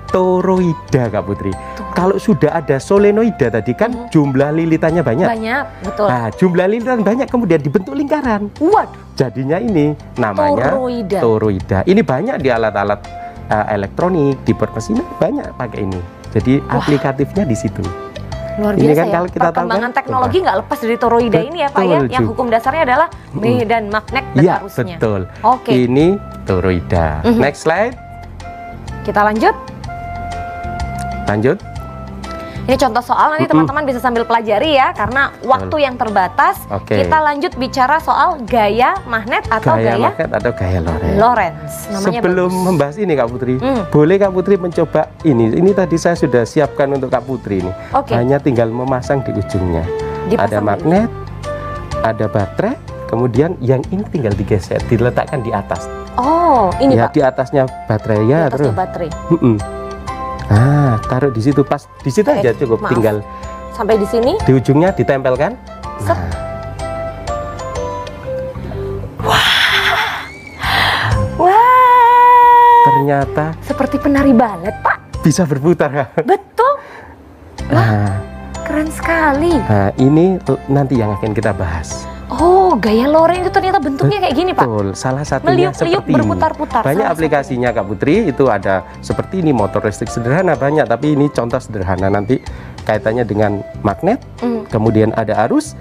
toroida Kak Putri. Kalau sudah ada solenoida tadi kan jumlah lilitannya banyak. Banyak, betul. Nah, jumlah lilitan banyak kemudian dibentuk lingkaran. Waduh, Jadinya ini namanya toroida. toroida. Ini banyak di alat-alat elektronik, di permesinan banyak pakai ini. Jadi aplikatifnya di situ. Luar Ini biasa kan ya. kalau kita tahu Perkembangan kan, teknologi nggak lepas dari toroida ini ya Pak ya. Betul, Yang Ju. hukum dasarnya adalah medan magnet dan Iya, arusnya. betul. Oke, Ini toroida. Next slide. kita lanjut. Lanjut. Ini contoh soal, nanti teman-teman bisa sambil pelajari ya, karena waktu yang terbatas. Oke. Kita lanjut bicara soal gaya magnet atau Gaya gaya magnet atau gaya Lorentz. Lorentz. Namanya Sebelum bagus. membahas ini Kak Putri, Hmm. boleh Kak Putri mencoba ini. Ini tadi saya sudah siapkan untuk Kak Putri ini. Oke. Hanya tinggal memasang di ujungnya. Dipasang Ada di magnet, ada baterai, kemudian yang ini tinggal digeser, diletakkan di atas. Oh, ini Ya Pak. di atasnya baterai Di ya atasnya terus. baterai. Nah, taruh di situ pas di situ aja cukup, maaf. tinggal Sampai di sini. di ujungnya ditempelkan. Set. Nah, Wah, ternyata seperti penari balet Pak. bisa berputar. Betul. Nah, Keren sekali. nah, ini nanti yang akan kita bahas. Oh, gaya Lorentz itu ternyata bentuknya kayak gini Pak. Betul, salah satunya Meliuk-liuk seperti ini. berputar-putar. Banyak Salah aplikasinya Kak Putri, itu ada seperti ini, motor listrik sederhana banyak, tapi ini contoh sederhana. Nanti kaitannya dengan magnet, kemudian ada arus,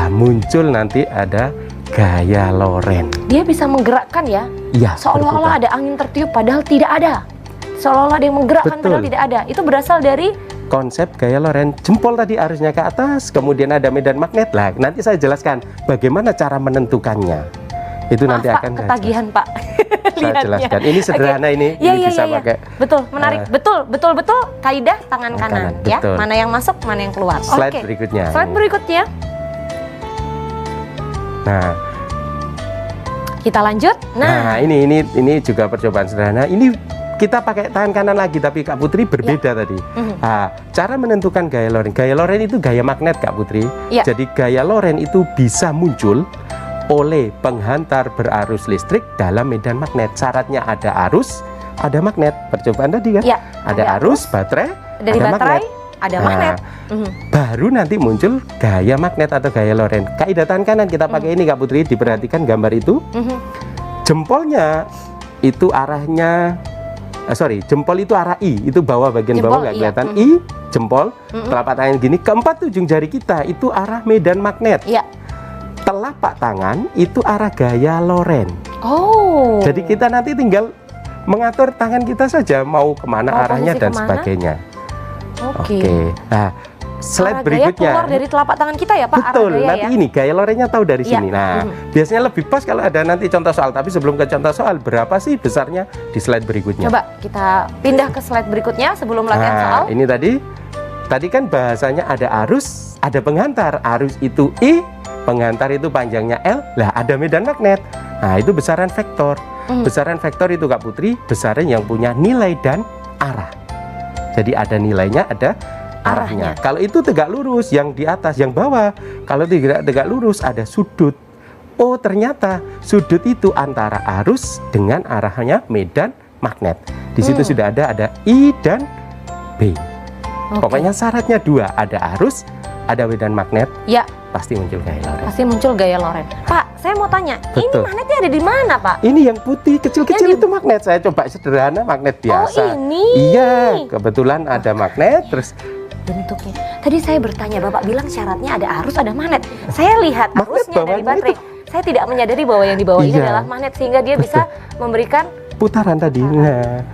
muncul nanti ada gaya Lorentz. Dia bisa menggerakkan ya. Iya, Seolah-olah berputar. ada angin tertiup padahal tidak ada. Seolah-olah ada yang menggerakkan Betul. padahal tidak ada. Itu berasal dari Konsep gaya Lorentz, jempol tadi arusnya ke atas, kemudian ada medan magnet. Lah, nanti saya jelaskan bagaimana cara menentukannya. Itu nanti Pak, akan saya ketagihan Pak. saya Lihatnya. jelaskan. Ini sederhana Oke. ini Iya, iya, bisa iya, iya. pakai. Betul, menarik. betul. Kaidah tangan kanan, Kanan, ya. betul. Mana yang masuk, mana yang keluar. Slide Oke. berikutnya. Slide berikutnya. Nah, Kita lanjut. Nah, ini juga percobaan sederhana. Ini kita pakai tangan kanan lagi, tapi Kak Putri berbeda tadi. Nah, cara menentukan gaya loren. Gaya loren itu gaya magnet, Kak Putri. Jadi gaya loren itu bisa muncul oleh penghantar berarus listrik dalam medan magnet. Syaratnya ada arus, ada magnet. Percobaan tadi kan? Ada arus, baterai, dari ada baterai, magnet. ada magnet. Baru nanti muncul gaya magnet atau gaya loren. Kaidah tangan kanan kita pakai ini, Kak Putri. Diperhatikan gambar itu. Jempolnya itu arahnya jempol itu arah I, itu bawah bagian bawah nggak kelihatan. I, jempol, telapak tangan gini, keempat ujung jari kita itu arah medan magnet. Telapak tangan itu arah gaya loren. Jadi kita nanti tinggal mengatur tangan kita saja mau kemana arahnya dan sebagainya. Oke. Nah, slide berikutnya. Keluar dari telapak tangan kita ya, Pak. Betul. Nanti ini gaya lorennya tahu dari sini. Nah, biasanya lebih pas kalau ada nanti contoh soal. Tapi sebelum ke contoh soal, berapa sih besarnya di slide berikutnya? Coba kita pindah ke slide berikutnya sebelum latihan soal. Ini tadi kan bahasanya ada arus, ada penghantar. Arus itu I, penghantar itu panjangnya L. Lah, ada medan magnet. Nah, itu besaran vektor. Besaran vektor itu, Kak Putri, besaran yang punya nilai dan arah. Jadi ada nilainya, ada arahnya. Kalau itu tegak lurus, yang di atas, yang bawah. Kalau tidak tegak lurus, ada sudut. Oh, ternyata sudut itu antara arus dengan arahnya medan magnet. Di situ sudah ada I dan B. Pokoknya syaratnya dua, ada arus, ada medan magnet. Pasti muncul gaya loren. Pasti muncul gaya loren. Pak, saya mau tanya, ini magnetnya ada di mana, Pak? Ini yang putih kecil-kecil itu magnet. Saya coba sederhana, magnet biasa. Oh, ini. Iya, kebetulan ada magnet. Terus bentuknya. Tadi saya bertanya, Bapak bilang syaratnya ada arus, ada magnet. Saya lihat arusnya dari baterai. Saya tidak menyadari bahwa yang di bawah ini adalah magnet, sehingga dia bisa memberikan putaran tadi. Nah,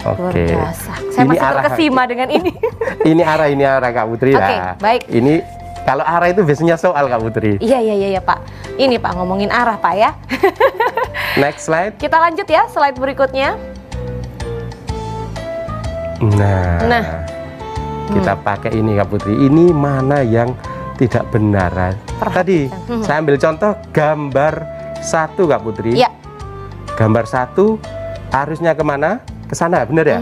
luar biasa. Saya masih terkesima dengan ini. Ini arah Kak Putri. Baik. Ini kalau arah itu biasanya soal, Kak Putri. Iya, Pak. Ini, Pak, ngomongin arah, Pak, ya. Next slide. Kita lanjut ya, slide berikutnya. Nah. Kita pakai ini, Kak Putri. Ini mana yang tidak benar? Tadi saya ambil contoh gambar 1, Kak Putri. Gambar 1 arusnya kemana? Ke sana, benar ya?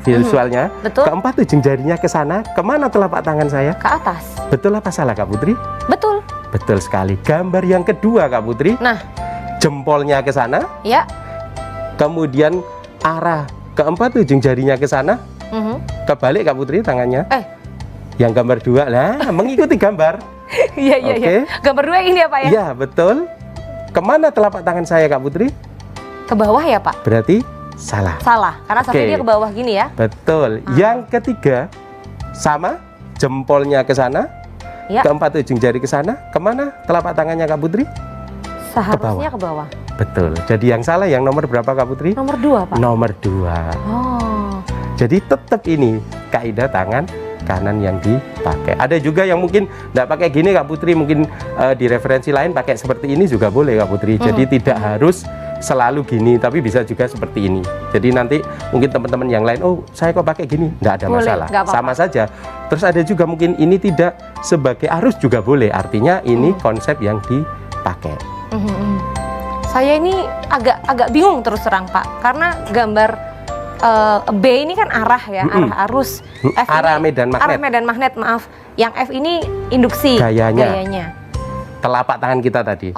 Visualnya. Betul. Keempat ujung jarinya ke sana. Kemana telapak tangan saya? Ke atas. Betul apa salah, Kak Putri? Betul. Betul sekali. Gambar yang kedua, Kak Putri. Nah, jempolnya ke sana. Kemudian arah keempat ujung jarinya ke sana. Kebalik, Kak Putri, tangannya. Yang gambar 2 lah, mengikuti gambar. Iya. Gambar 2 ini ya, Pak, ya? Iya, betul. Kemana telapak tangan saya, Kak Putri? Ke bawah ya, Pak? Berarti salah. Salah, karena sampai dia ke bawah gini ya. Betul. Yang ketiga, sama, jempolnya ke sana. Keempat ujung jari ke sana. Kemana telapak tangannya, Kak Putri? Seharusnya ke bawah. Betul. Jadi yang salah yang nomor berapa, Kak Putri? Nomor 2, Pak. Nomor 2. Jadi tetap ini kaidah tangan kanan yang dipakai. Ada juga yang mungkin tidak pakai gini, Kak Putri. Mungkin di referensi lain pakai seperti ini juga boleh, Kak Putri. Jadi tidak harus selalu gini, tapi bisa juga seperti ini. Jadi nanti mungkin teman-teman yang lain, oh saya kok pakai gini, tidak ada masalah, sama saja. Terus ada juga mungkin ini tidak sebagai arus juga boleh. Artinya ini konsep yang dipakai. Saya ini agak bingung terus terang, Pak, karena gambar B ini kan arah ya, arah arus. F arah ini, medan magnet. Arah medan magnet, maaf. Yang F ini induksi. Gayanya. Telapak tangan kita tadi.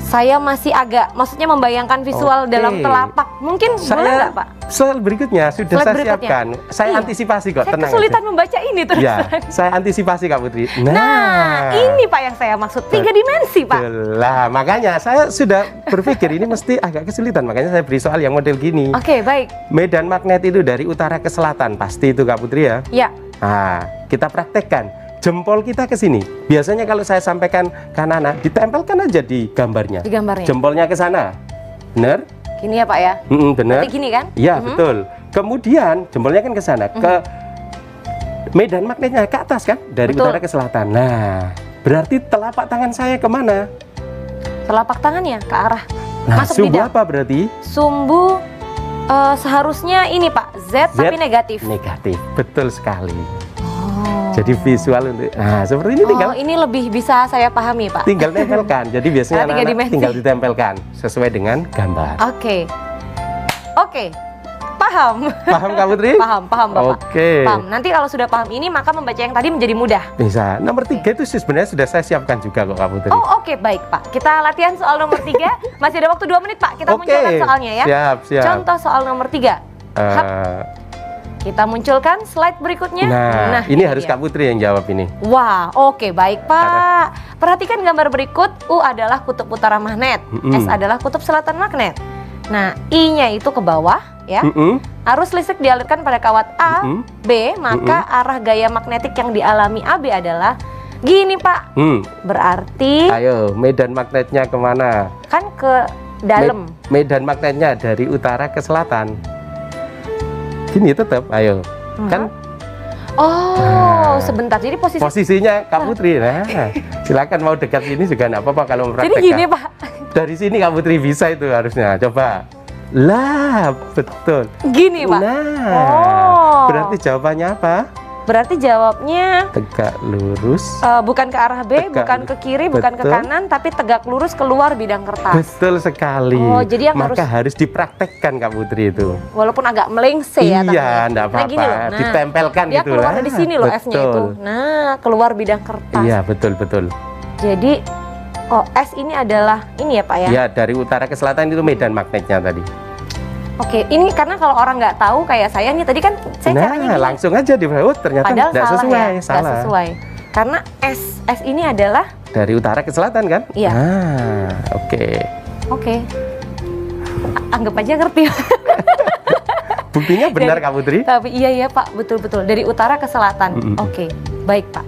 Saya masih maksudnya membayangkan visual dalam telapak. Mungkin boleh nggak, Pak? Slide berikutnya sudah saya siapkan. Saya antisipasi kok, tenang. Saya kesulitan membaca ini terus. Saya antisipasi, Kak Putri. Nah, ini Pak yang saya maksud, 3 dimensi, Pak. Lah, makanya saya sudah berpikir ini mesti agak kesulitan. Makanya saya beri soal yang model gini. Baik. Medan magnet itu dari utara ke selatan, pasti itu, Kak Putri ya? Nah, kita praktekkan. Jempol kita ke sini. Biasanya kalau saya sampaikan ke anak-anak, ditempelkan aja di gambarnya. Jempolnya ke sana. Benar? Gini ya, Pak ya? Benar. Berarti gini kan? Iya, betul. Kemudian jempolnya kan ke sana, ke medan magnetnya ke atas kan? Dari utara ke selatan. Nah, berarti telapak tangan saya kemana? Telapak tangannya ke arah. Nah, sumbu apa berarti? Sumbu seharusnya ini, Pak, Z tapi negatif. Negatif, betul sekali. Jadi visual untuk, nah seperti ini tinggal. Oh, ini lebih bisa saya pahami, Pak. Tinggal tempelkan. Jadi biasanya Tiga anak-anak dimensi. tinggal ditempelkan sesuai dengan gambar. Oke. Oke. Paham. Paham Kak Putri? Paham, Bapak. Oke. Paham. Nanti kalau sudah paham ini, maka membaca yang tadi menjadi mudah. Bisa. Nomor 3 itu sebenarnya sudah saya siapkan juga kok Kak Putri. Oh, oke, baik, Pak. Kita latihan soal nomor 3. Masih ada waktu 2 menit, Pak. Kita munculkan soalnya ya. Siap. Contoh soal nomor 3. Kita munculkan slide berikutnya. Nah, ini harus dia. Kak Putri yang jawab ini. Wah, oke, baik, Pak. Perhatikan gambar berikut. U adalah kutub utara magnet. S adalah kutub selatan magnet. Nah, I-nya itu ke bawah, ya. Arus listrik dialirkan pada kawat A, B, maka arah gaya magnetik yang dialami AB adalah gini, Pak. Berarti Ayo, medan magnetnya kemana? kan ke dalam. Medan magnetnya dari utara ke selatan. Gini tetap, ayo. Kan Oh, sebentar. Jadi posisinya Kak Putri. Nah, silakan mau dekat sini juga enggak apa-apa kalau Jadi mempraktekkan. gini, Pak. Dari sini Kak Putri bisa itu harusnya. Coba. Lah, betul. Gini, Pak. Nah, Oh. berarti jawabannya apa? Berarti jawabnya Tegak lurus. bukan ke arah B, Tegak, bukan ke kiri, bukan ke betul. kanan, tapi tegak lurus keluar bidang kertas. Betul sekali. Oh, jadi yang maka harus dipraktekkan Kak Putri itu. Walaupun agak melengse ya. Iya, enggak Nah, gini loh. apa-apa. Nah, Ditempelkan dia gitu keluar lah. dari sini loh F-nya itu. Betul. Nah, keluar bidang kertas. Iya, betul. Jadi, S ini adalah ini ya, Pak ya? Ya, dari utara ke selatan itu medan magnetnya tadi. Oke, ini karena kalau orang nggak tahu kayak saya nih, tadi kan saya caranya gini. Langsung aja di ternyata Padahal tidak salah sesuai. ya, nggak sesuai. Karena S ini adalah Dari utara ke selatan kan? Iya. Oke. Anggap aja ngerti. Buktinya benar Kak Putri? Tapi iya Pak, betul. Dari utara ke selatan. Oke, baik Pak.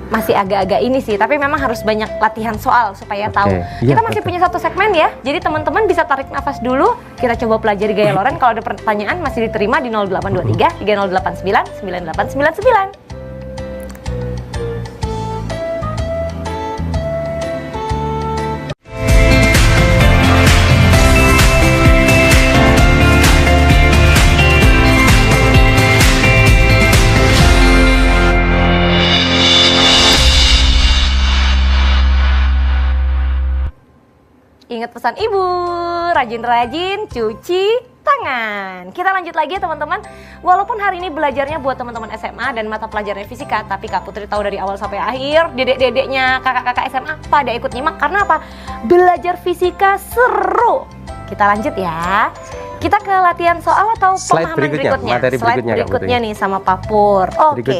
Masih agak-agak ini sih, tapi memang harus banyak latihan soal supaya tahu. Iya, Kita masih punya satu segmen ya, jadi teman-teman bisa tarik nafas dulu. Kita coba pelajari gaya Loren. Kalau ada pertanyaan masih diterima di 0823 3089 9899. Ingat pesan ibu, rajin-rajin cuci tangan. Kita lanjut lagi ya teman-teman. Walaupun hari ini belajarnya buat teman-teman SMA dan mata pelajarannya fisika, tapi Kak Putri tahu dari awal sampai akhir, dedek-dedeknya, kakak-kakak SMA pada ikut nyimak. Karena apa? Belajar fisika seru. Kita lanjut ya. Kita ke latihan soal atau Slide pemahaman berikutnya, berikutnya? materi Slide berikutnya, Kak berikutnya nih sama Pak Pur. Oke.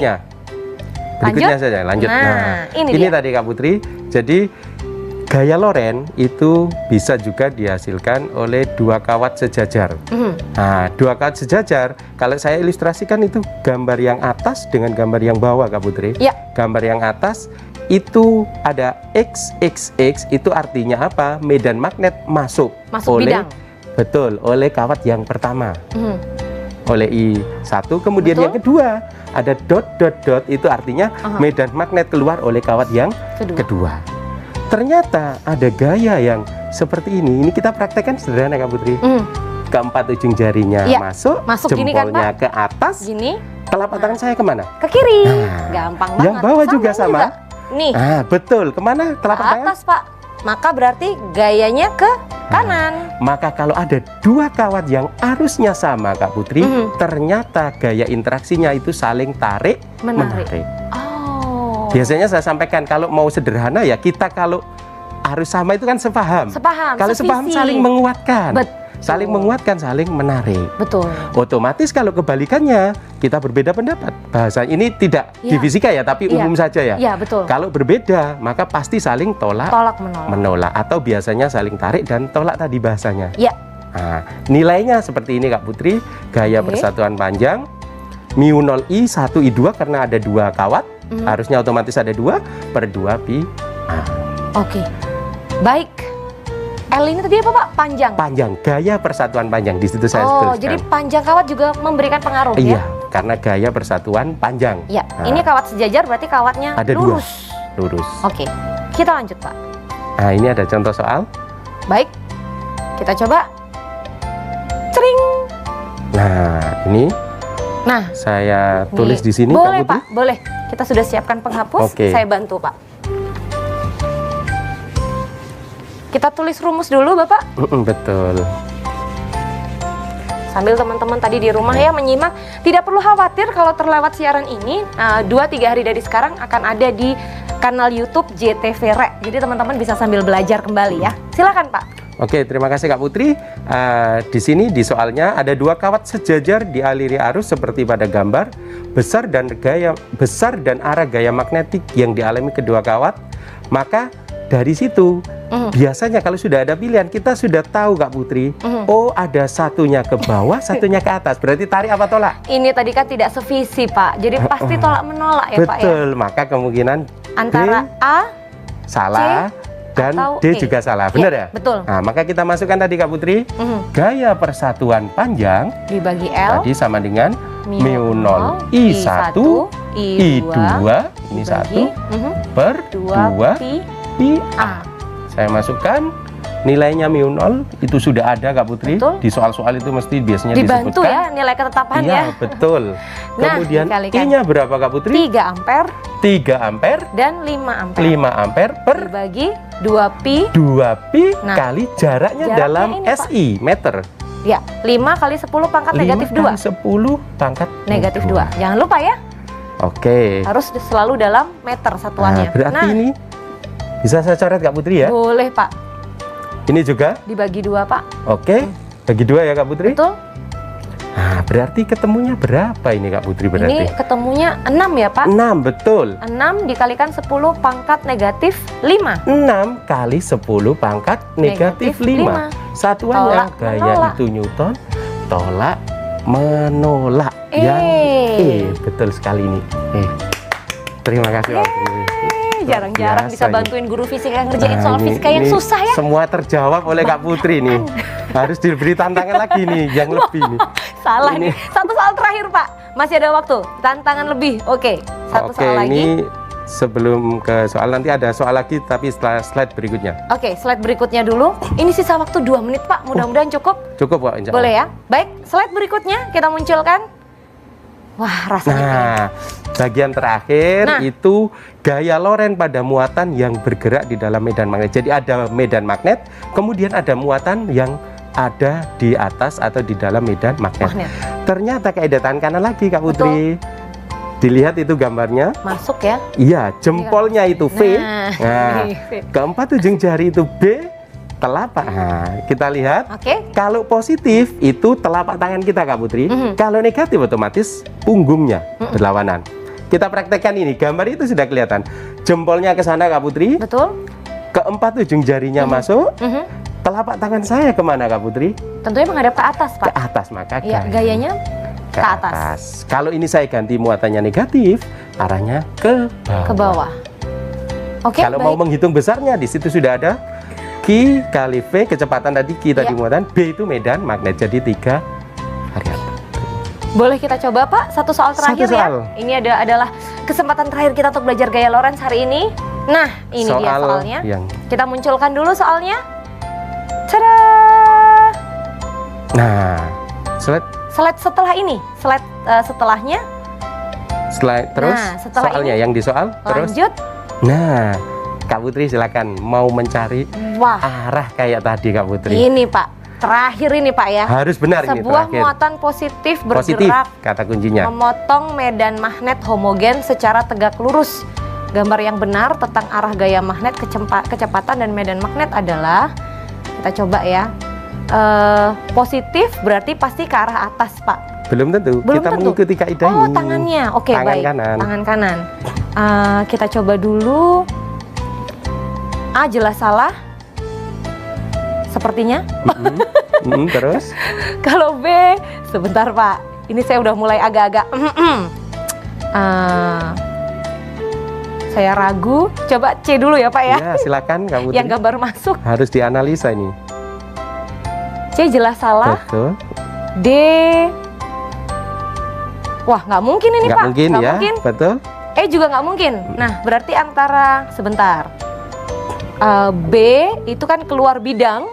Berikutnya saja, lanjut. Nah, ini ini dia. tadi Kak Putri. Jadi gaya Loren itu bisa juga dihasilkan oleh dua kawat sejajar. Nah, dua kawat sejajar, kalau saya ilustrasikan itu gambar yang atas dengan gambar yang bawah Kak Putri. Ya. Gambar yang atas itu ada XXX, itu artinya apa? Medan magnet masuk oleh bidang. Betul, oleh kawat yang pertama. Oleh I1, kemudian Betul. yang kedua ada dot, itu artinya medan magnet keluar oleh kawat yang kedua. Ternyata ada gaya yang seperti ini. Ini kita praktekkan sederhana Kak Putri. Keempat ujung jarinya Iya, masuk gini kan, jempolnya Pak? ke atas. Gini, Telapak tangan saya kemana? ke kiri. Nah, Gampang banget. yang bawah juga sama. Nih, Ah, betul. Kemana ke telapak tangan? atas Pak. Maka berarti gayanya ke kanan. Maka kalau ada dua kawat yang arusnya sama Kak Putri, ternyata gaya interaksinya itu saling tarik menarik. Oh. Biasanya saya sampaikan kalau mau sederhana ya, kita kalau arus sama itu kan sepaham. Kalau sepaham sevisi. saling menguatkan. Betul. Saling menguatkan, saling menarik. Betul. Otomatis kalau kebalikannya kita berbeda pendapat. Bahasa ini tidak di Iya. fisika ya, tapi Iya. umum saja ya. Iya, betul. Kalau berbeda, maka pasti saling tolak menolak, atau biasanya saling tarik dan tolak tadi bahasanya. Iya. Nah, nilainya seperti ini Kak Putri, gaya persatuan panjang mu 0 I 1 I 2 karena ada dua kawat, harusnya otomatis ada 2 per 2 pi A. Oke. Baik. L ini tadi apa Pak? Panjang. Panjang, gaya persatuan panjang di situ saya Oh, tuliskan. jadi panjang kawat juga memberikan pengaruh Iya, ya? karena gaya persatuan panjang. Iya. Nah, Ini kawat sejajar berarti kawatnya ada lurus. lurus. Oke. Kita lanjut Pak. Nah, ini ada contoh soal. Baik. Kita coba. Cering. Nah, ini Nah, saya tulis nih. di sini, Boleh Kak Putri. Pak, boleh. Kita sudah siapkan penghapus. Oke. Saya bantu Pak. Kita tulis rumus dulu Bapak. Betul. Sambil teman-teman tadi di rumah ya menyimak, tidak perlu khawatir kalau terlewat siaran ini. 2-3 hari dari sekarang akan ada di kanal YouTube JTV Re. Jadi teman-teman bisa sambil belajar kembali ya. Silakan Pak. Oke, terima kasih Kak Putri. Di sini di soalnya ada 2 kawat sejajar dialiri arus seperti pada gambar, besar dan arah gaya magnetik yang dialami kedua kawat. Maka dari situ biasanya kalau sudah ada pilihan, kita sudah tahu Kak Putri, oh ada satunya ke bawah, satunya ke atas. Berarti tarik apa tolak? Ini tadi kan tidak sevisi Pak, jadi pasti tolak menolak ya Pak ya. Betul, maka kemungkinan Antara D A salah dan atau D E. juga salah, benar ya? Betul. Nah, maka kita masukkan tadi Kak Putri, gaya persatuan panjang Dibagi L tadi sama dengan mu 0 I1 I2 ini 1 per 2 pi A. Saya masukkan nilainya mu 0 itu sudah ada Kak Putri. Betul. Di soal-soal itu mesti biasanya dibantu disebutkan. ya nilai ketetapan Iya, ya. betul. Nah, Kemudian dikalikan. I-nya berapa Kak Putri? 3 ampere 3 ampere dan 5 ampere. 5 ampere per Dibagi 2 pi. 2 pi Nah, kali jaraknya jaraknya dalam ini, Pak. SI meter. Ya, 5 kali 10 pangkat 5 negatif 2. kali 10 pangkat Negatif 2. Jangan lupa ya, Oke. harus selalu dalam meter satuannya. Nah, berarti ini bisa saya coret Kak Putri ya? Boleh Pak. Ini juga? Dibagi 2 Pak. Oke. Bagi 2 ya Kak Putri? Betul? Nah, berarti ketemunya berapa ini Kak Putri berarti? Ini ketemunya 6 ya Pak. 6, betul. 6 dikalikan 10 pangkat negatif 5. 6 kali 10 pangkat negatif Negatif 5. Satuannya Tolak gaya menolak. itu Newton, tolak menolak. Eh. Yang betul sekali ini. Terima kasih Kak Putri. Jarang-jarang bisa biasa ini. bantuin guru fisika yang ngerjain Nah, soal ini- fisika yang ini susah ya. Semua terjawab oleh Kak Putri nih. Harus diberi tantangan lagi nih, yang lebih nih. Salah Ini- nih. Satu soal terakhir Pak. Masih ada waktu. Tantangan lebih. Oke. Satu Oke, soal lagi. ini sebelum ke soal nanti ada soal lagi tapi setelah slide berikutnya. Oke, slide berikutnya dulu. Ini sisa waktu 2 menit Pak. Mudah-mudahan cukup. Cukup kok insya Allah. Boleh ya? Baik, slide berikutnya kita munculkan. Wah, rasanya pengen. Nah, bagian terakhir Nah. itu gaya Lorentz pada muatan yang bergerak di dalam medan magnet. Jadi ada medan magnet, kemudian ada muatan yang ada di atas atau di dalam medan magnet. Magnet. Ternyata kaidah tangan kanan lagi Kak Putri. Dilihat itu gambarnya. Masuk ya. Iya, jempolnya itu V. Nah, Nah, V. keempat ujung jari itu B, telapak. Nah, kita lihat. Oke. Kalau positif itu telapak tangan kita Kak Putri. Kalau negatif otomatis punggungnya berlawanan. Kita praktekkan ini, gambar itu sudah kelihatan. Jempolnya ke sana Kak Putri. Betul. Keempat ujung jarinya masuk. Mhm. Telapak tangan saya kemana Kak Putri? Tentunya menghadap ke atas Ke Pak. atas, maka Ya, gayanya ke atas. Kalau ini saya ganti muatannya negatif, arahnya ke bawah. Ke bawah. Oke, Kalau mau baik. menghitung besarnya, di situ sudah ada Q kali V, kecepatan tadi Q tadi Ya. muatan, B itu medan magnet, jadi 3 variabel. Boleh kita coba Pak, satu soal terakhir Satu ya. soal. Ini adalah kesempatan terakhir kita untuk belajar gaya Lorentz hari ini. Nah, ini dia soalnya. Yang Kita munculkan dulu soalnya. Tada! nah, slide Slide setelah ini, slide setelahnya. terus Nah, setelah soalnya ini, yang di soal terus. Lanjut. Nah, Kak Putri silakan mau mencari Wah, arah kayak tadi Kak Putri. ini Pak. Terakhir ini Pak ya. Harus benar ini Sebuah terakhir. muatan positif Positif bergerak kata kuncinya. memotong medan magnet homogen secara tegak lurus. Gambar yang benar tentang arah gaya magnet, kecepatan dan medan magnet adalah, kita coba ya, positif berarti pasti ke arah atas Pak. Belum tentu. Belum Kita tentu. mengikuti kaidah Oh, ini. tangannya. Oke, Tangan baik. kanan. Tangan kanan. Kita coba dulu. A jelas salah. Sepertinya. Terus Kalau B, sebentar Pak. Ini saya udah mulai agak-agak. Saya ragu. Coba C dulu ya Pak ya. ya silakan Kak Putri. Yang gambar masuk. Harus dianalisa ini. C jelas salah. Betul. D. Wah, nggak mungkin ini Nggak Pak. mungkin Nggak ya. mungkin. Betul. E juga nggak mungkin. Nah, berarti antara sebentar. B itu kan keluar bidang.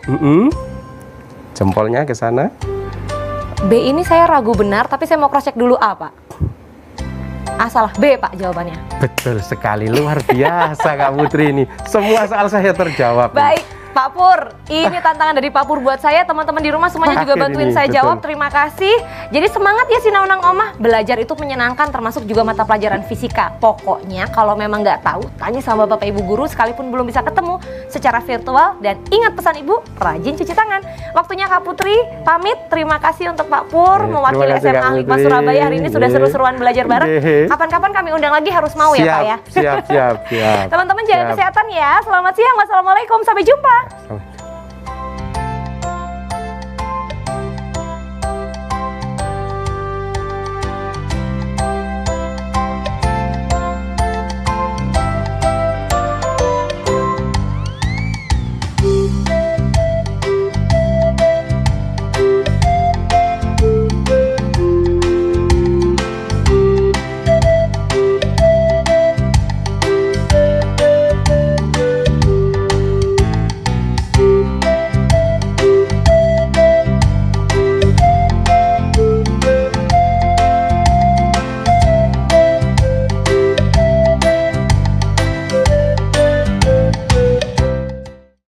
Jempolnya ke sana. B ini saya ragu benar, tapi saya mau cross check dulu A, Pak. A salah, B Pak jawabannya. Betul sekali, luar biasa Kak Putri ini. Semua soal saya terjawab. Baik, Pak Pur, ini tantangan dari Pak Pur buat saya. Teman-teman di rumah semuanya juga bantuin saya jawab. Terima kasih. Jadi semangat ya Sinaunang Omah. Belajar itu menyenangkan, termasuk juga mata pelajaran fisika. Pokoknya kalau memang nggak tahu, tanya sama Bapak Ibu guru sekalipun belum bisa ketemu secara virtual. Dan ingat pesan Ibu, rajin cuci tangan. Waktunya Kak Putri pamit. Terima kasih untuk Pak Pur, mewakili SMA Hikmah Surabaya. Hari ini sudah seru-seruan belajar bareng. Kapan-kapan kami undang lagi, harus mau ya Pak ya. Siap. Teman-teman jaga kesehatan ya. Selamat siang. Wassalamualaikum. Sampai jumpa.